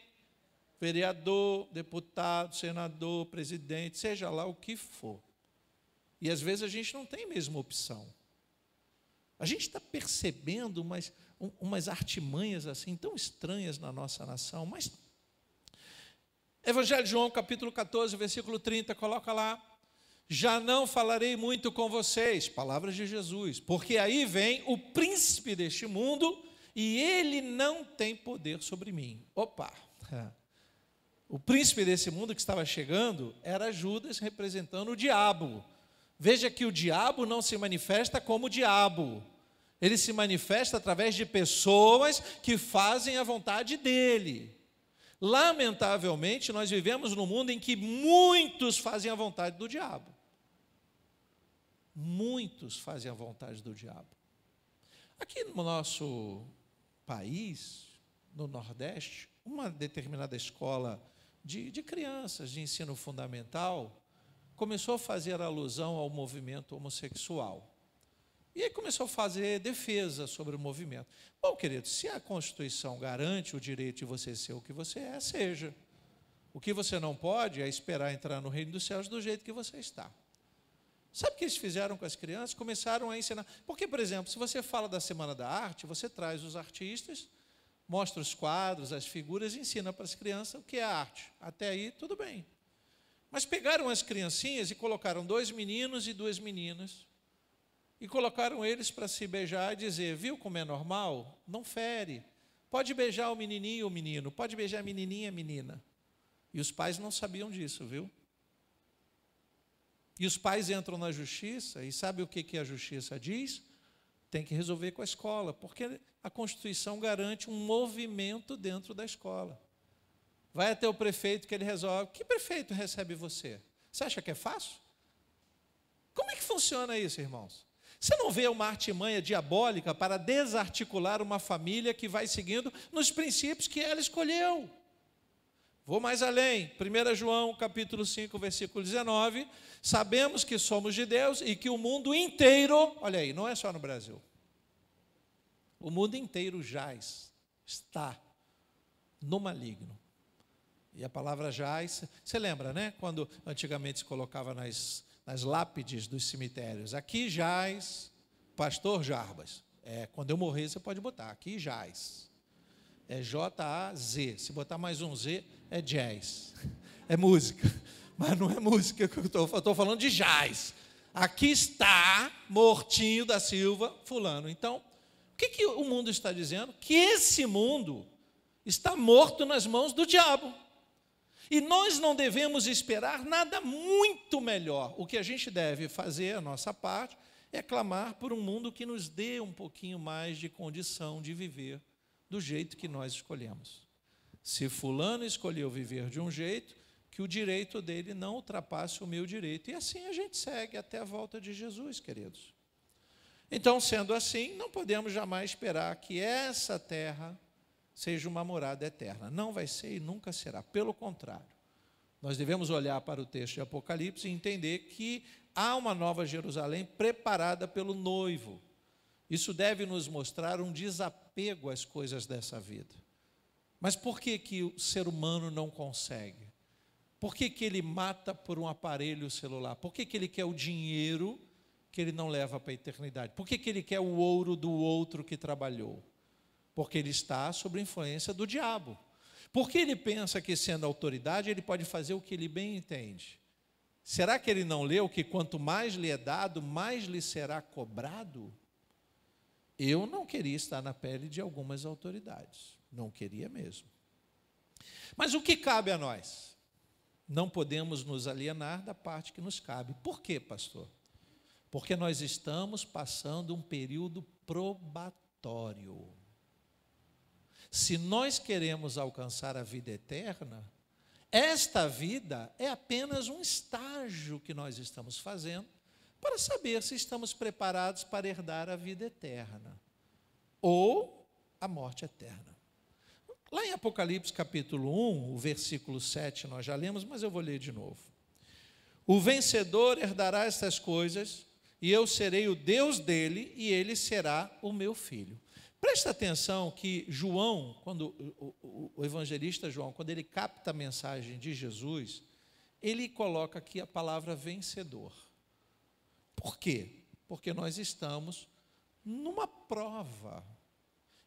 vereador, deputado, senador, presidente, seja lá o que for. E às vezes a gente não tem mesmo opção. A gente está percebendo umas artimanhas assim tão estranhas na nossa nação, mas Evangelho de João, capítulo 14, versículo 30, coloca lá: já não falarei muito com vocês, palavras de Jesus, porque aí vem o príncipe deste mundo e ele não tem poder sobre mim. Opa! O príncipe desse mundo que estava chegando era Judas representando o diabo. Veja que o diabo não se manifesta como diabo. Ele se manifesta através de pessoas que fazem a vontade dele. Lamentavelmente, nós vivemos num mundo em que muitos fazem a vontade do diabo. Muitos fazem a vontade do diabo. Aqui no nosso país, no Nordeste, uma determinada escola de crianças de ensino fundamental começou a fazer alusão ao movimento homossexual. E aí começou a fazer defesa sobre o movimento. Bom, querido, se a Constituição garante o direito de você ser o que você é, seja. O que você não pode é esperar entrar no reino dos céus do jeito que você está. Sabe o que eles fizeram com as crianças? Começaram a ensinar. Porque, por exemplo, se você fala da Semana da Arte, você traz os artistas, mostra os quadros, as figuras e ensina para as crianças o que é arte. Até aí, tudo bem. Mas pegaram as criancinhas e colocaram 2 meninos e 2 meninas e colocaram eles para se beijar e dizer, viu como é normal? Não fere. Pode beijar o menininho ou o menino, pode beijar a menininha e a menina. E os pais não sabiam disso, viu? E os pais entram na justiça e sabe o que a justiça diz? Tem que resolver com a escola, porque a Constituição garante um movimento dentro da escola. Vai até o prefeito que ele resolve. Que prefeito recebe você? Você acha que é fácil? Como é que funciona isso, irmãos? Você não vê uma artimanha diabólica para desarticular uma família que vai seguindo nos princípios que ela escolheu? Vou mais além. 1 João, capítulo 5, versículo 19. Sabemos que somos de Deus e que o mundo inteiro, olha aí, não é só no Brasil. O mundo inteiro está no maligno. E a palavra jaz, você lembra, né? Quando antigamente se colocava nas lápides dos cemitérios, aqui jaz pastor Jarbas. Quando eu morrer, você pode botar, aqui jaz. É J-A-Z. Se botar mais um Z, é jazz. É música. Mas não é música que eu estou falando de jaz. Aqui está Mortinho da Silva fulano. Então, o que o mundo está dizendo? Que esse mundo está morto nas mãos do diabo. E nós não devemos esperar nada muito melhor. O que a gente deve fazer, a nossa parte, é clamar por um mundo que nos dê um pouquinho mais de condição de viver do jeito que nós escolhemos. Se fulano escolheu viver de um jeito, que o direito dele não ultrapasse o meu direito. E assim a gente segue até a volta de Jesus, queridos. Então, sendo assim, não podemos jamais esperar que essa terra seja uma morada eterna. Não vai ser e nunca será. Pelo contrário, nós devemos olhar para o texto de Apocalipse e entender que há uma nova Jerusalém preparada pelo noivo. Isso deve nos mostrar um desapego às coisas dessa vida. Mas por que que o ser humano não consegue? Por que que ele mata por um aparelho celular? Por que que ele quer o dinheiro que ele não leva para a eternidade? Por que que ele quer o ouro do outro que trabalhou? Porque ele está sob a influência do diabo. Porque ele pensa que, sendo autoridade, ele pode fazer o que ele bem entende. Será que ele não leu que quanto mais lhe é dado, mais lhe será cobrado? Eu não queria estar na pele de algumas autoridades. Não queria mesmo. Mas o que cabe a nós? Não podemos nos alienar da parte que nos cabe. Por quê, pastor? Porque nós estamos passando um período probatório. Se nós queremos alcançar a vida eterna, esta vida é apenas um estágio que nós estamos fazendo para saber se estamos preparados para herdar a vida eterna ou a morte eterna. Lá em Apocalipse capítulo 1, o versículo 7, nós já lemos, mas eu vou ler de novo. O vencedor herdará estas coisas, e eu serei o Deus dele, e ele será o meu filho. Presta atenção que João, quando o evangelista João, quando ele capta a mensagem de Jesus, ele coloca aqui a palavra vencedor. Por quê? Porque nós estamos numa prova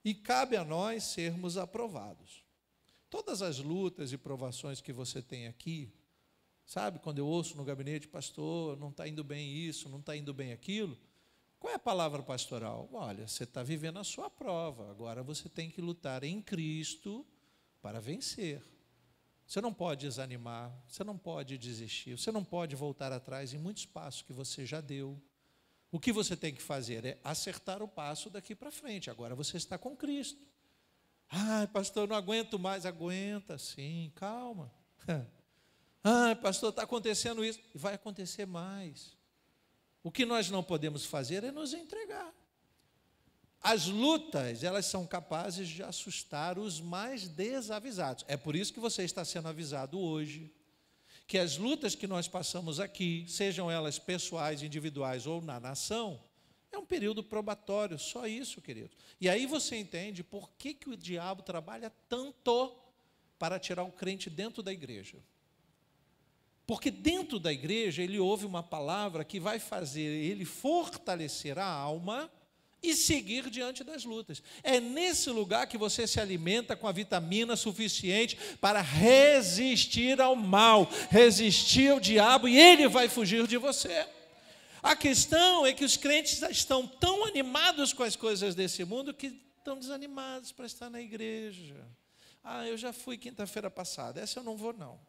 e cabe a nós sermos aprovados. Todas as lutas e provações que você tem aqui, sabe, quando eu ouço no gabinete, pastor, não está indo bem isso, não está indo bem aquilo, qual é a palavra pastoral? Olha, você está vivendo a sua prova, agora você tem que lutar em Cristo para vencer. Você não pode desanimar, você não pode desistir, você não pode voltar atrás em muitos passos que você já deu. O que você tem que fazer é acertar o passo daqui para frente. Agora você está com Cristo. Ah, pastor, eu não aguento mais. Aguenta, sim, calma. Ah, pastor, está acontecendo isso. E vai acontecer mais. O que nós não podemos fazer é nos entregar. As lutas, elas são capazes de assustar os mais desavisados. É por isso que você está sendo avisado hoje, que as lutas que nós passamos aqui, sejam elas pessoais, individuais ou na nação, é um período probatório, só isso, querido. E aí você entende por que que o diabo trabalha tanto para tirar o crente dentro da igreja. Porque dentro da igreja ele ouve uma palavra que vai fazer ele fortalecer a alma e seguir diante das lutas. É nesse lugar que você se alimenta com a vitamina suficiente para resistir ao mal, resistir ao diabo, e ele vai fugir de você. A questão é que os crentes estão tão animados com as coisas desse mundo que estão desanimados para estar na igreja. Ah, eu já fui quinta-feira passada, essa eu não vou não.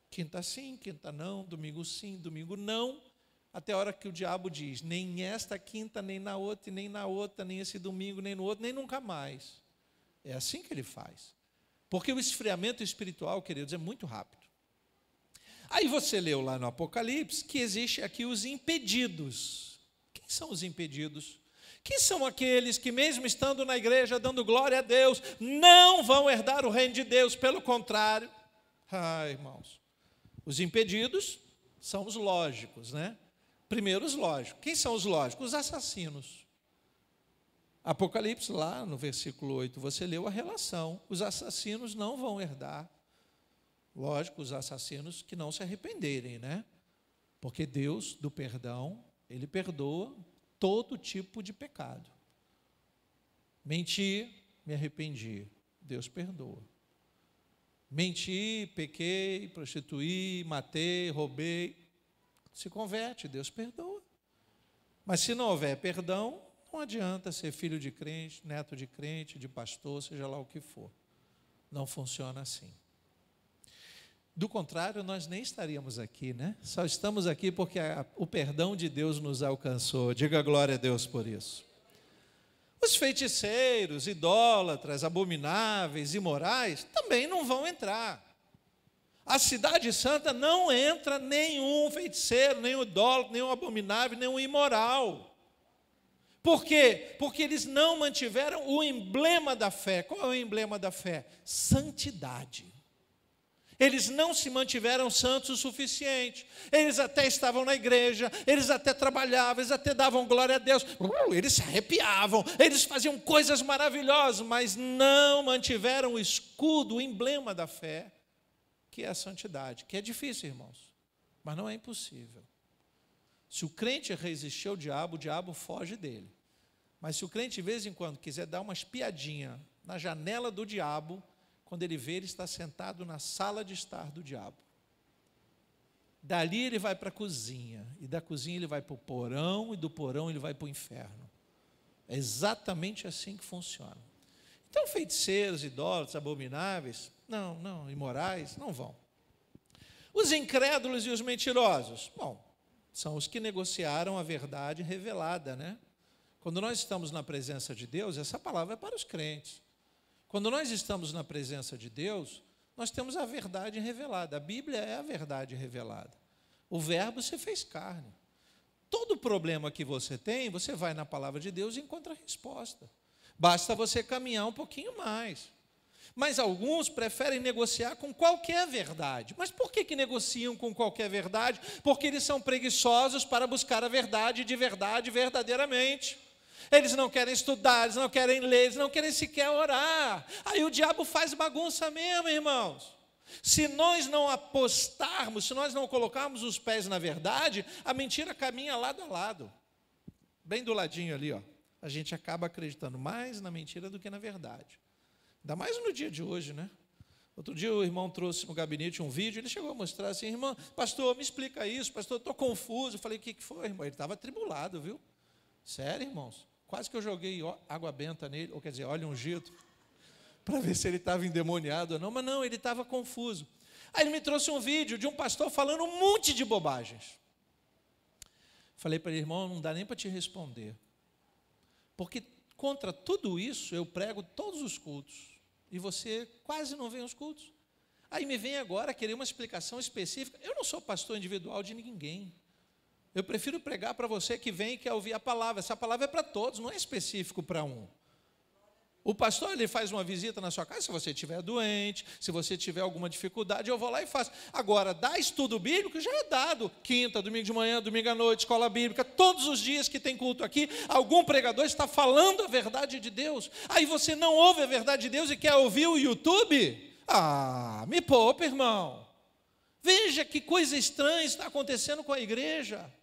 Quinta sim, quinta não, domingo sim, domingo não. Até a hora que o diabo diz, nem esta quinta, nem na outra, nem esse domingo, nem no outro, nem nunca mais. É assim que ele faz. Porque o esfriamento espiritual, queridos, é muito rápido. Aí você leu lá no Apocalipse que existe aqui os impedidos. Quem são os impedidos? Que são aqueles que, mesmo estando na igreja, dando glória a Deus, não vão herdar o reino de Deus, pelo contrário. Irmãos, os impedidos são os lógicos, né? Primeiro os lógicos. Quem são os lógicos? Os assassinos. Apocalipse, lá no versículo 8, você leu a relação. Os assassinos não vão herdar. Lógico, os assassinos que não se arrependerem, né? Porque Deus, do perdão, Ele perdoa todo tipo de pecado. Menti, me arrependi. Deus perdoa. Menti, pequei, prostituí, matei, roubei. Se converte, Deus perdoa. Mas se não houver perdão, não adianta ser filho de crente, neto de crente, de pastor, seja lá o que for. Não funciona assim. Do contrário, nós nem estaríamos aqui, né? Só estamos aqui porque o perdão de Deus nos alcançou. Diga glória a Deus por isso. Os feiticeiros, idólatras, abomináveis, imorais, também não vão entrar. A cidade santa não entra nenhum feiticeiro, nenhum idólatra, nenhum abominável, nenhum imoral. Por quê? Porque eles não mantiveram o emblema da fé. Qual é o emblema da fé? Santidade. Eles não se mantiveram santos o suficiente. Eles até estavam na igreja, eles até trabalhavam, eles até davam glória a Deus. Eles se arrepiavam, eles faziam coisas maravilhosas, mas não mantiveram o escudo, o emblema da fé, que é a santidade. Que é difícil, irmãos, mas não é impossível. Se o crente resistir ao diabo, o diabo foge dele. Mas se o crente de vez em quando quiser dar uma espiadinha na janela do diabo, quando ele vê, ele está sentado na sala de estar do diabo. Dali ele vai para a cozinha, e da cozinha ele vai para o porão, e do porão ele vai para o inferno. É exatamente assim que funciona. Então, feiticeiros, idólatras, abomináveis, não, imorais, não vão. Os incrédulos e os mentirosos, bom, são os que negociaram a verdade revelada, né? Quando nós estamos na presença de Deus, essa palavra é para os crentes. Quando nós estamos na presença de Deus, nós temos a verdade revelada. A Bíblia é a verdade revelada. O verbo se fez carne. Todo problema que você tem, você vai na palavra de Deus e encontra a resposta. Basta você caminhar um pouquinho mais. Mas alguns preferem negociar com qualquer verdade. Mas por que negociam com qualquer verdade? Porque eles são preguiçosos para buscar a verdade de verdade verdadeiramente. Eles não querem estudar, eles não querem ler, eles não querem sequer orar. Aí o diabo faz bagunça mesmo, irmãos. Se nós não apostarmos, se nós não colocarmos os pés na verdade, a mentira caminha lado a lado. Bem do ladinho ali, ó. A gente acaba acreditando mais na mentira do que na verdade. Ainda mais no dia de hoje, né? Outro dia o irmão trouxe no gabinete um vídeo, ele chegou a mostrar assim, irmão, pastor, me explica isso, pastor, estou confuso. Eu falei, o que foi, irmão? Ele estava atribulado, viu? Sério, irmãos? Quase que eu joguei água benta nele, ou quer dizer, óleo ungido, para ver se ele estava endemoniado ou não, mas não, ele estava confuso. Aí ele me trouxe um vídeo de um pastor falando um monte de bobagens. Falei para ele, irmão, não dá nem para te responder, porque contra tudo isso eu prego todos os cultos, e você quase não vem aos cultos. Aí me vem agora querer uma explicação específica. Eu não sou pastor individual de ninguém. Eu prefiro pregar para você que vem e quer ouvir a palavra. Essa palavra é para todos, não é específico para um. O pastor, ele faz uma visita na sua casa, se você estiver doente, se você tiver alguma dificuldade, eu vou lá e faço. Agora, dar estudo bíblico já é dado. Quinta, domingo de manhã, domingo à noite, escola bíblica, todos os dias que tem culto aqui, algum pregador está falando a verdade de Deus. Aí você não ouve a verdade de Deus e quer ouvir o YouTube? Ah, me poupa, irmão. Veja que coisa estranha está acontecendo com a igreja.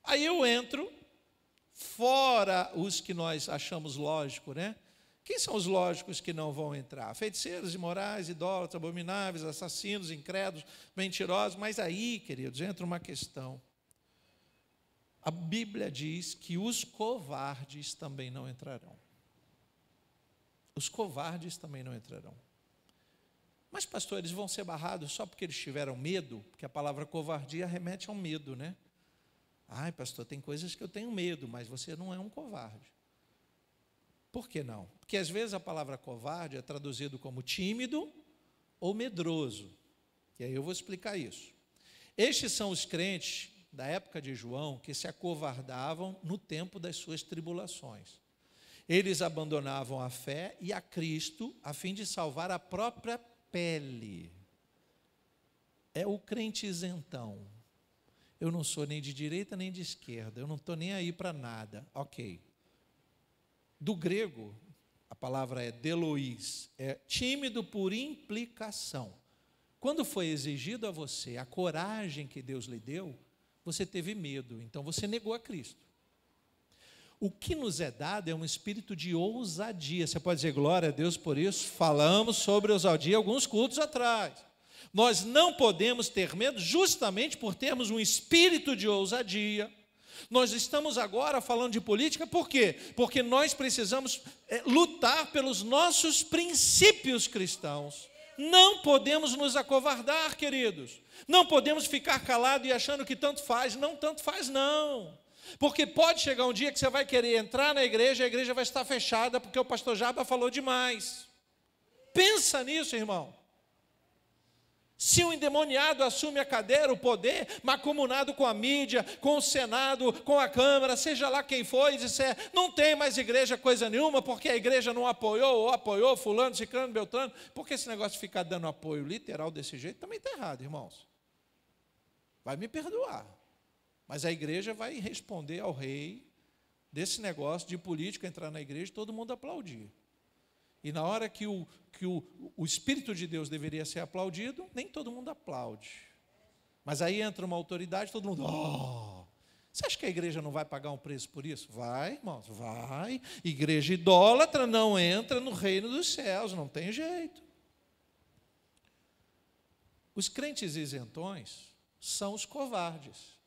Aí eu entro, fora os que nós achamos lógico, né? Quem são os lógicos que não vão entrar? Feiticeiros, imorais, idólatras, abomináveis, assassinos, incrédulos, mentirosos. Mas aí, queridos, entra uma questão. A Bíblia diz que os covardes também não entrarão. Os covardes também não entrarão. Mas, pastor, eles vão ser barrados só porque eles tiveram medo? Porque a palavra covardia remete ao medo, né? Ai, pastor, tem coisas que eu tenho medo, mas você não é um covarde. Por que não? Porque às vezes a palavra covarde é traduzido como tímido ou medroso. E aí eu vou explicar isso. Estes são os crentes da época de João que se acovardavam no tempo das suas tribulações. Eles abandonavam a fé e a Cristo a fim de salvar a própria pele. É o crente isentão. Eu não sou nem de direita nem de esquerda, eu não estou nem aí para nada. Ok. Do grego, a palavra é delois, é tímido por implicação. Quando foi exigido a você a coragem que Deus lhe deu, você teve medo, então você negou a Cristo. O que nos é dado é um espírito de ousadia. Você pode dizer glória a Deus por isso? Falamos sobre ousadia alguns cultos atrás. Nós não podemos ter medo justamente por termos um espírito de ousadia, Nós estamos agora falando de política, por quê? Porque nós precisamos lutar pelos nossos princípios cristãos. Não podemos nos acovardar, queridos. Não podemos ficar calados e achando que tanto faz. Não, tanto faz não. Porque pode chegar um dia que você vai querer entrar na igreja e a igreja vai estar fechada porque o pastor Jaba falou demais. Pensa nisso, irmão. Se um endemoniado assume a cadeira, o poder, mancomunado com a mídia, com o Senado, com a Câmara, seja lá quem for, e disser, não tem mais igreja coisa nenhuma, porque a igreja não apoiou, ou apoiou fulano, ciclano, beltrano, porque esse negócio de ficar dando apoio literal desse jeito também está errado, irmãos. Vai me perdoar. Mas a igreja vai responder ao rei desse negócio de político entrar na igreja e todo mundo aplaudir. E na hora que o Espírito de Deus deveria ser aplaudido, nem todo mundo aplaude. Mas aí entra uma autoridade, todo mundo, oh! Você acha que a igreja não vai pagar um preço por isso? Vai, irmãos, vai. Igreja idólatra não entra no reino dos céus, não tem jeito. Os crentes isentões são os covardes,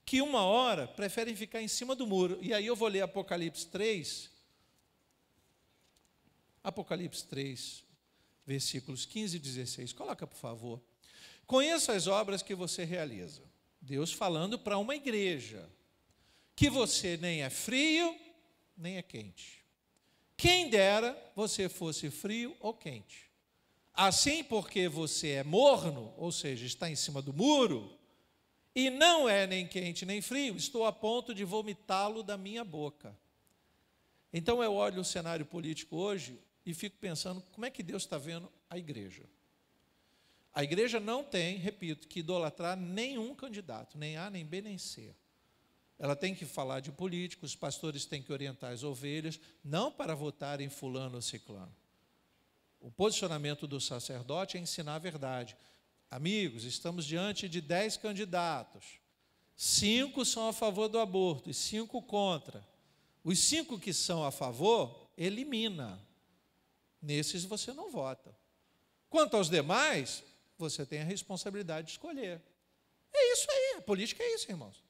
que uma hora preferem ficar em cima do muro. E aí eu vou ler Apocalipse 3, versículos 15 e 16. Coloca, por favor. Conheço as obras que você realiza. Deus falando para uma igreja, que você nem é frio, nem é quente. Quem dera você fosse frio ou quente. Assim, porque você é morno, ou seja, está em cima do muro, e não é nem quente nem frio, estou a ponto de vomitá-lo da minha boca. Então eu olho o cenário político hoje e fico pensando, como é que Deus está vendo a igreja? A igreja não tem, repito, que idolatrar nenhum candidato, nem A, nem B, nem C. Ela tem que falar de políticos, os pastores têm que orientar as ovelhas, não para votar em fulano ou ciclano. O posicionamento do sacerdote é ensinar a verdade. Amigos, estamos diante de 10 candidatos. 5 são a favor do aborto e 5 contra. Os 5 que são a favor, elimina. Nesses você não vota. Quanto aos demais, você tem a responsabilidade de escolher. É isso aí, a política é isso, irmãos.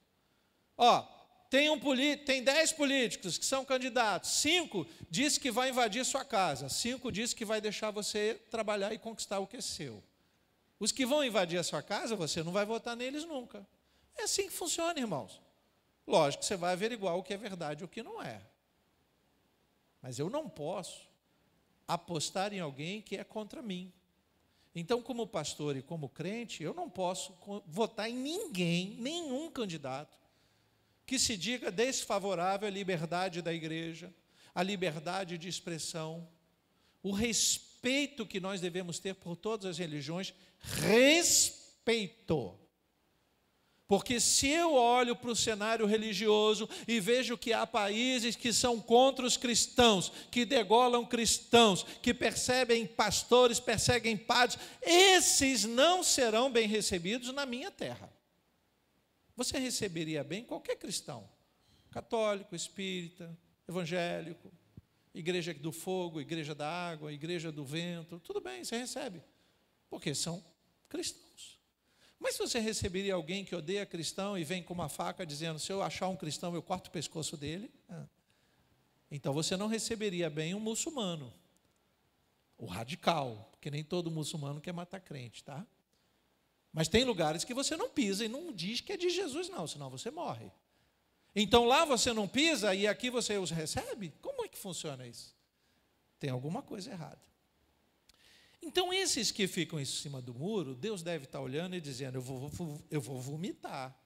Ó, tem 10 políticos que são candidatos, 5 diz que vai invadir sua casa, 5 diz que vai deixar você trabalhar e conquistar o que é seu. Os que vão invadir a sua casa, você não vai votar neles nunca. É assim que funciona, irmãos. Lógico que você vai averiguar o que é verdade e o que não é. Mas eu não posso apostar em alguém que é contra mim. Então, como pastor e como crente, eu não posso votar em ninguém, nenhum candidato, que se diga desfavorável à liberdade da igreja, à liberdade de expressão, o respeito que nós devemos ter por todas as religiões, respeito. Porque se eu olho para o cenário religioso e vejo que há países que são contra os cristãos, que degolam cristãos, que perseguem pastores, perseguem padres, esses não serão bem recebidos na minha terra. Você receberia bem qualquer cristão, católico, espírita, evangélico, igreja do fogo, igreja da água, igreja do vento, tudo bem, você recebe, porque são cristãos. Mas se você receberia alguém que odeia cristão e vem com uma faca dizendo, se eu achar um cristão, eu corto o pescoço dele, então você não receberia bem um muçulmano, o radical, porque nem todo muçulmano quer matar crente, tá? Mas tem lugares que você não pisa e não diz que é de Jesus, não, senão você morre. Então lá você não pisa e aqui você os recebe? Como é que funciona isso? Tem alguma coisa errada. Então esses que ficam em cima do muro, Deus deve estar olhando e dizendo, eu vou vomitar.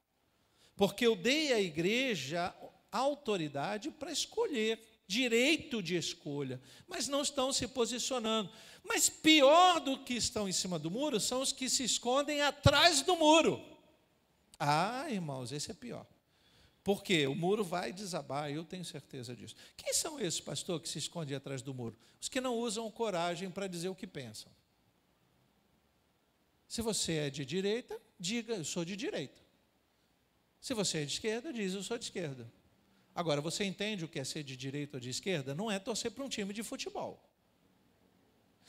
Porque eu dei à igreja autoridade para escolher, direito de escolha, mas não estão se posicionando. Mas pior do que estão em cima do muro, são os que se escondem atrás do muro. Ah, irmãos, esse é pior. Porque o muro vai desabar, eu tenho certeza disso. Quem são esses, pastor, que se escondem atrás do muro? Os que não usam coragem para dizer o que pensam. Se você é de direita, diga, eu sou de direita. Se você é de esquerda, diz, eu sou de esquerda. Agora, você entende o que é ser de direita ou de esquerda? Não é torcer para um time de futebol.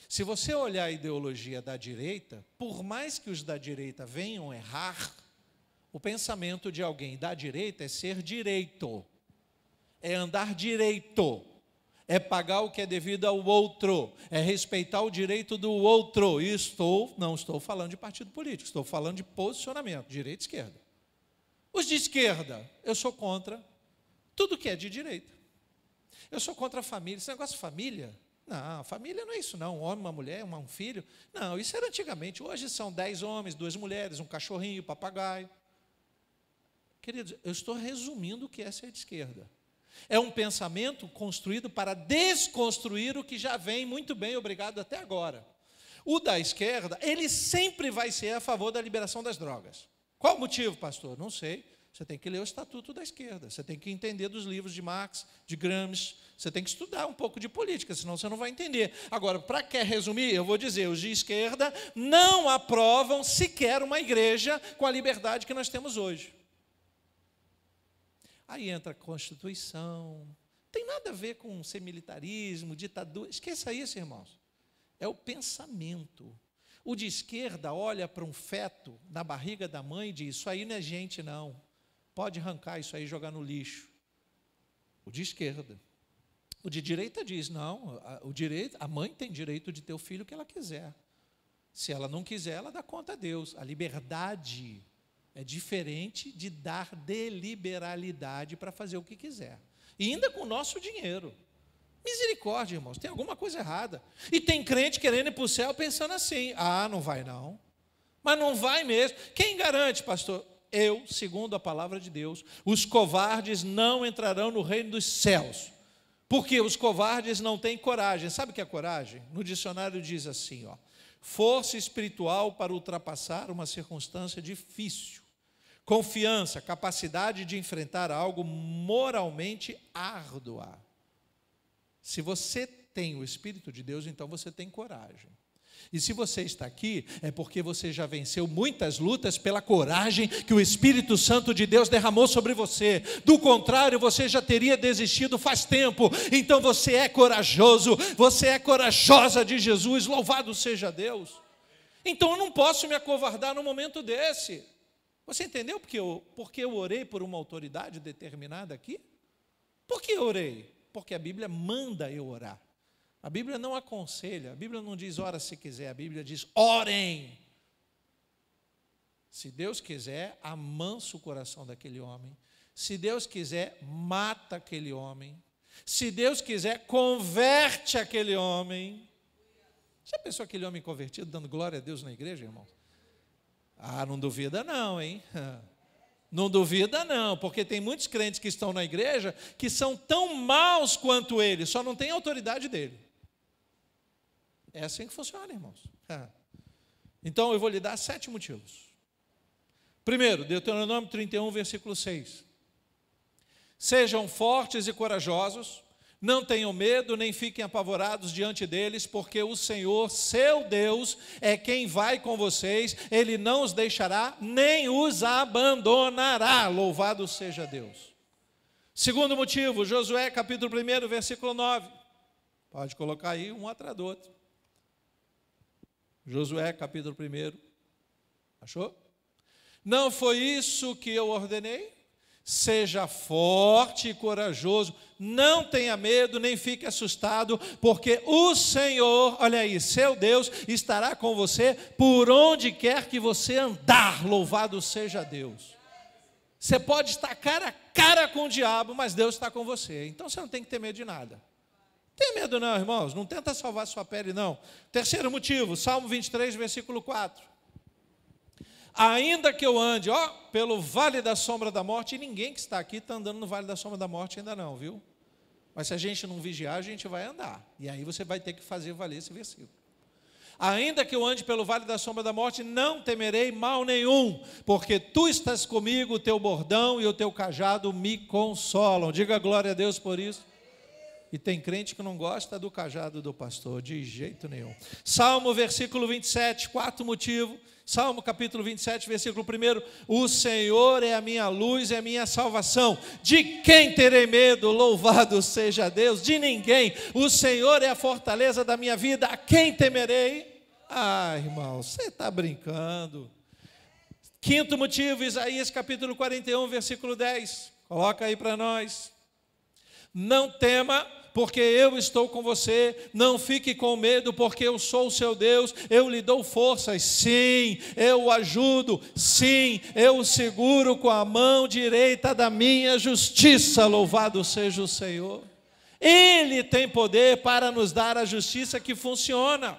Se você olhar a ideologia da direita, por mais que os da direita venham errar, O pensamento de alguém da direita é ser direito, é andar direito, é pagar o que é devido ao outro, é respeitar o direito do outro. E não estou falando de partido político, estou falando de posicionamento, direita e esquerda. Os de esquerda, eu sou contra tudo que é de direita. Eu sou contra a família. Esse negócio de família, não, família não é isso não, um homem, uma mulher, um filho. Não, isso era antigamente. Hoje são 10 homens, 2 mulheres, um cachorrinho, um papagaio. Queridos, eu estou resumindo o que é ser de esquerda. É um pensamento construído para desconstruir o que já vem muito bem, obrigado, até agora. O da esquerda, ele sempre vai ser a favor da liberação das drogas. Qual o motivo, pastor? Não sei. Você tem que ler o Estatuto da Esquerda, você tem que entender dos livros de Marx, de Gramsci, você tem que estudar um pouco de política, senão você não vai entender. Agora, para que resumir, eu vou dizer, os de esquerda não aprovam sequer uma igreja com a liberdade que nós temos hoje. Aí entra a Constituição, tem nada a ver com ser militarismo, ditadura, esqueça isso, irmãos. É o pensamento. O de esquerda olha para um feto na barriga da mãe e diz, isso aí não é gente não, pode arrancar isso aí e jogar no lixo. O de esquerda. O de direita diz, não, a mãe tem direito de ter o filho que ela quiser. Se ela não quiser, ela dá conta a Deus. A liberdade é diferente de dar deliberalidade para fazer o que quiser. E ainda com o nosso dinheiro. Misericórdia, irmãos, tem alguma coisa errada. E tem crente querendo ir para o céu pensando assim, não vai não. Mas não vai mesmo. Quem garante, pastor? Eu, segundo a palavra de Deus, os covardes não entrarão no reino dos céus. Porque os covardes não têm coragem. Sabe o que é coragem? No dicionário diz assim, força espiritual para ultrapassar uma circunstância difícil. Confiança, capacidade de enfrentar algo moralmente árdua. Se você tem o Espírito de Deus, então você tem coragem. E se você está aqui, é porque você já venceu muitas lutas pela coragem que o Espírito Santo de Deus derramou sobre você. Do contrário, você já teria desistido faz tempo. Então você é corajoso, você é corajosa de Jesus, louvado seja Deus. Então eu não posso me acovardar num momento desse. Você entendeu porque eu orei por uma autoridade determinada aqui? Por que eu orei? Porque a Bíblia manda eu orar. A Bíblia não aconselha, a Bíblia não diz ora se quiser, a Bíblia diz orem. Se Deus quiser, amansa o coração daquele homem. Se Deus quiser, mata aquele homem. Se Deus quiser, converte aquele homem. Já pensou aquele homem convertido dando glória a Deus na igreja, irmão? Não duvida não, hein? Não duvida não, porque tem muitos crentes que estão na igreja que são tão maus quanto ele, só não tem autoridade dele. É assim que funciona, irmãos. Então eu vou lhe dar 7 motivos. Primeiro, Deuteronômio 31, versículo 6. Sejam fortes e corajosos, não tenham medo, nem fiquem apavorados diante deles, porque o Senhor, seu Deus, é quem vai com vocês, Ele não os deixará, nem os abandonará. Louvado seja Deus. Segundo motivo, Josué capítulo 1, versículo 9. Pode colocar aí um atrás do outro. Josué capítulo 1. Achou? Não foi isso que eu ordenei? Seja forte e corajoso, não tenha medo, nem fique assustado, porque o Senhor, olha aí, seu Deus, estará com você por onde quer que você andar. Louvado seja Deus. Você pode estar cara a cara com o diabo, mas Deus está com você, então você não tem que ter medo de nada. Não tem medo não, irmãos, não tenta salvar sua pele não. Terceiro motivo, Salmo 23, versículo 4. Ainda que eu ande, pelo vale da sombra da morte, e ninguém que está aqui está andando no vale da sombra da morte ainda não, viu? Mas se a gente não vigiar, a gente vai andar. E aí você vai ter que fazer valer esse versículo. Ainda que eu ande pelo vale da sombra da morte, não temerei mal nenhum, porque tu estás comigo, o teu bordão e o teu cajado me consolam. Diga glória a Deus por isso. E tem crente que não gosta do cajado do pastor, de jeito nenhum. Salmo, versículo 27, 4 motivos. Salmo capítulo 27, versículo 1. O Senhor é a minha luz e a minha salvação. De quem terei medo? Louvado seja Deus. De ninguém. O Senhor é a fortaleza da minha vida. A quem temerei? Irmão, você está brincando. Quinto motivo, Isaías capítulo 41, versículo 10. Coloca aí para nós. Não tema, porque eu estou com você. Não fique com medo, porque eu sou o seu Deus. Eu lhe dou forças, sim, eu o ajudo, sim, eu o seguro com a mão direita da minha justiça. Louvado seja o Senhor. Ele tem poder para nos dar a justiça que funciona.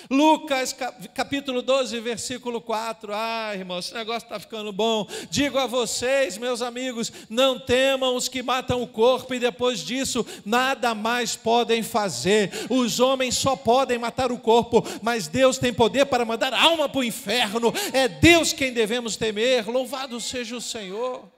Lucas capítulo 12, versículo 4. Irmão, esse negócio está ficando bom. Digo a vocês, meus amigos, não temam os que matam o corpo e depois disso nada mais podem fazer. Os homens só podem matar o corpo, mas Deus tem poder para mandar alma para o inferno. É Deus quem devemos temer. Louvado seja o Senhor.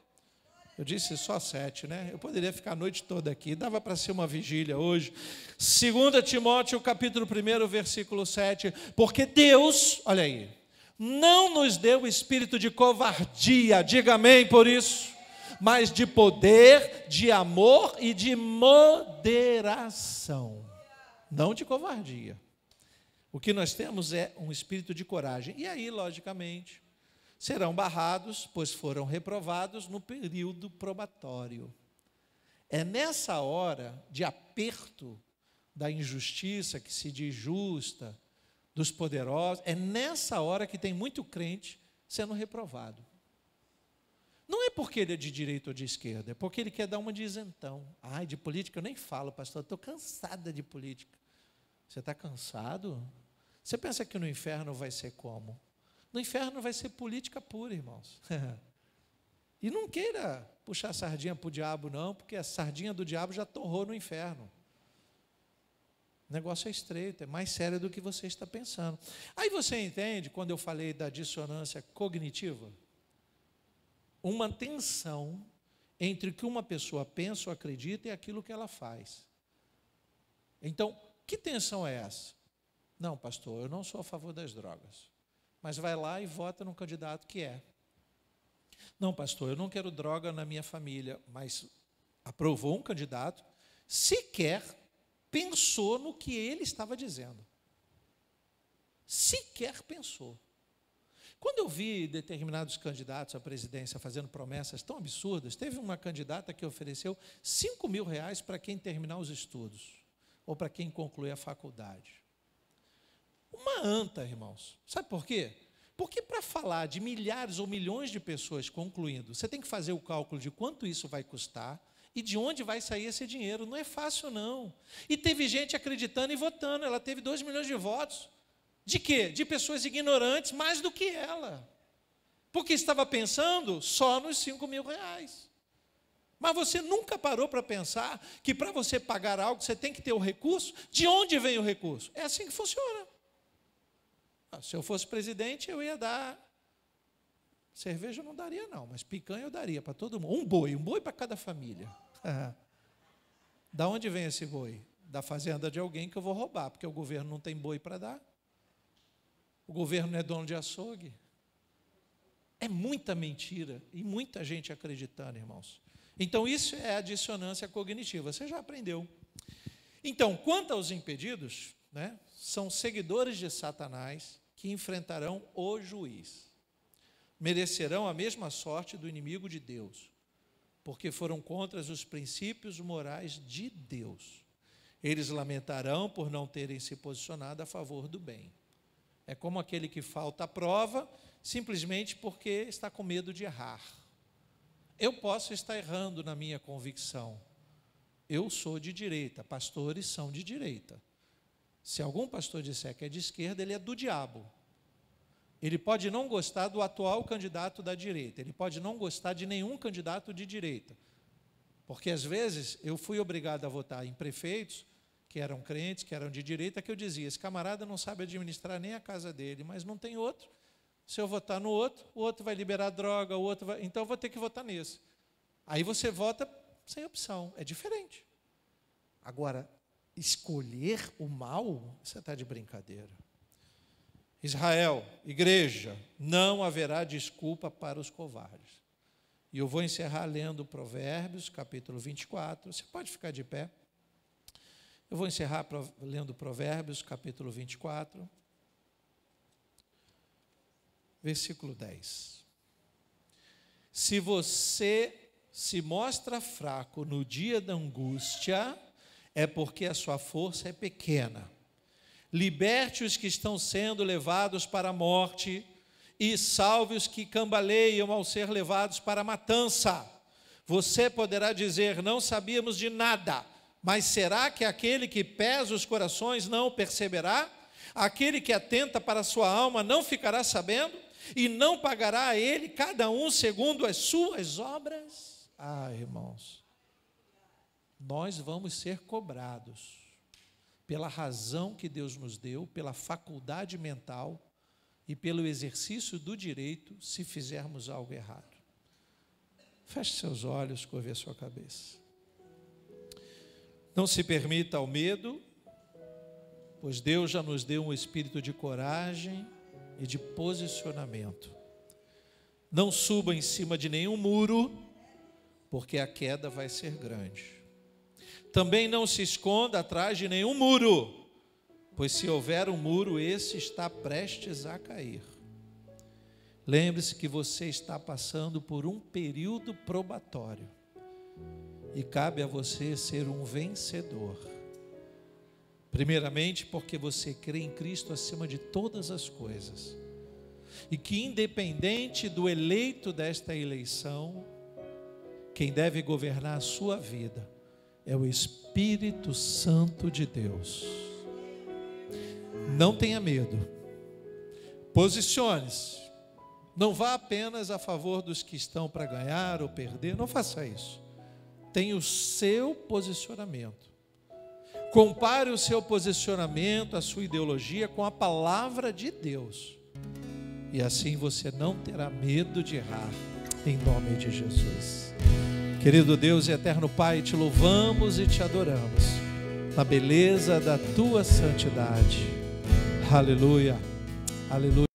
Eu disse só 7, né? Eu poderia ficar a noite toda aqui, dava para ser uma vigília hoje. 2 Timóteo, capítulo 1, versículo 7. Porque Deus, olha aí, não nos deu o espírito de covardia, diga amém por isso, mas de poder, de amor e de moderação. Não de covardia. O que nós temos é um espírito de coragem. E aí, logicamente, serão barrados, pois foram reprovados no período probatório. É nessa hora de aperto da injustiça, que se diz justa, dos poderosos, é nessa hora que tem muito crente sendo reprovado. Não é porque ele é de direita ou de esquerda, é porque ele quer dar uma de isentão. De política eu nem falo, pastor, estou cansada de política. Você está cansado? Você pensa que no inferno vai ser como? No inferno vai ser política pura, irmãos. E não queira puxar a sardinha para o diabo, não, porque a sardinha do diabo já torrou no inferno. O negócio é estreito, é mais sério do que você está pensando. Aí você entende, quando eu falei da dissonância cognitiva, uma tensão entre o que uma pessoa pensa ou acredita e aquilo que ela faz. Então, que tensão é essa? Não, pastor, eu não sou a favor das drogas. Mas vai lá e vota num candidato que é. Não, pastor, eu não quero droga na minha família, mas aprovou um candidato, sequer pensou no que ele estava dizendo. Sequer pensou. Quando eu vi determinados candidatos à presidência fazendo promessas tão absurdas, teve uma candidata que ofereceu R$5.000 para quem terminar os estudos, ou para quem concluir a faculdade. Uma anta, irmãos. Sabe por quê? Porque para falar de milhares ou milhões de pessoas concluindo, você tem que fazer o cálculo de quanto isso vai custar e de onde vai sair esse dinheiro. Não é fácil, não. E teve gente acreditando e votando. Ela teve 2 milhões de votos. De quê? De pessoas ignorantes, mais do que ela. Porque estava pensando só nos R$5.000. Mas você nunca parou para pensar que para você pagar algo, você tem que ter o recurso? De onde vem o recurso? É assim que funciona. Se eu fosse presidente, eu ia dar cerveja, eu não daria não, mas picanha eu daria para todo mundo. Um boi para cada família. Da onde vem esse boi? Da fazenda de alguém que eu vou roubar, porque o governo não tem boi para dar. O governo não é dono de açougue. É muita mentira e muita gente acreditando, irmãos. Então, isso é a dissonância cognitiva. Você já aprendeu. Então, quanto aos impedidos, né, são seguidores de Satanás que enfrentarão o juiz. Merecerão a mesma sorte do inimigo de Deus, porque foram contra os princípios morais de Deus. Eles lamentarão por não terem se posicionado a favor do bem. É como aquele que falta a prova, simplesmente porque está com medo de errar. Eu posso estar errando na minha convicção. Eu sou de direita, pastores são de direita. Se algum pastor disser que é de esquerda, ele é do diabo. Ele pode não gostar do atual candidato da direita, ele pode não gostar de nenhum candidato de direita. Porque, às vezes, eu fui obrigado a votar em prefeitos que eram crentes, que eram de direita, que eu dizia, esse camarada não sabe administrar nem a casa dele, mas não tem outro. Se eu votar no outro, o outro vai liberar droga, o outro vai... então eu vou ter que votar nesse. Aí você vota sem opção, é diferente. Agora, escolher o mal, você está de brincadeira. Israel, igreja, não haverá desculpa para os covardes. E eu vou encerrar lendo Provérbios, capítulo 24. Você pode ficar de pé. Eu vou encerrar lendo Provérbios, capítulo 24, versículo 10. Se você se mostra fraco no dia da angústia, é porque a sua força é pequena. Liberte os que estão sendo levados para a morte e salve os que cambaleiam ao ser levados para a matança. Você poderá dizer: não sabíamos de nada, mas será que aquele que pesa os corações não perceberá? Aquele que atenta para a sua alma não ficará sabendo? E não pagará a ele cada um segundo as suas obras? Irmãos, nós vamos ser cobrados pela razão que Deus nos deu, pela faculdade mental e pelo exercício do direito, se fizermos algo errado. Feche seus olhos, curve a sua cabeça. Não se permita ao medo, pois Deus já nos deu um espírito de coragem e de posicionamento. Não suba em cima de nenhum muro, porque a queda vai ser grande. Também não se esconda atrás de nenhum muro, pois se houver um muro, esse está prestes a cair. Lembre-se que você está passando por um período probatório e cabe a você ser um vencedor. Primeiramente, porque você crê em Cristo acima de todas as coisas e que, independente do eleito desta eleição, quem deve governar a sua vida é o Espírito Santo de Deus. Não tenha medo. Posicione-se. Não vá apenas a favor dos que estão para ganhar ou perder. Não faça isso. Tenha o seu posicionamento. Compare o seu posicionamento, a sua ideologia com a palavra de Deus. E assim você não terá medo de errar, em nome de Jesus. Querido Deus e eterno Pai, te louvamos e te adoramos na beleza da tua santidade. Aleluia, aleluia.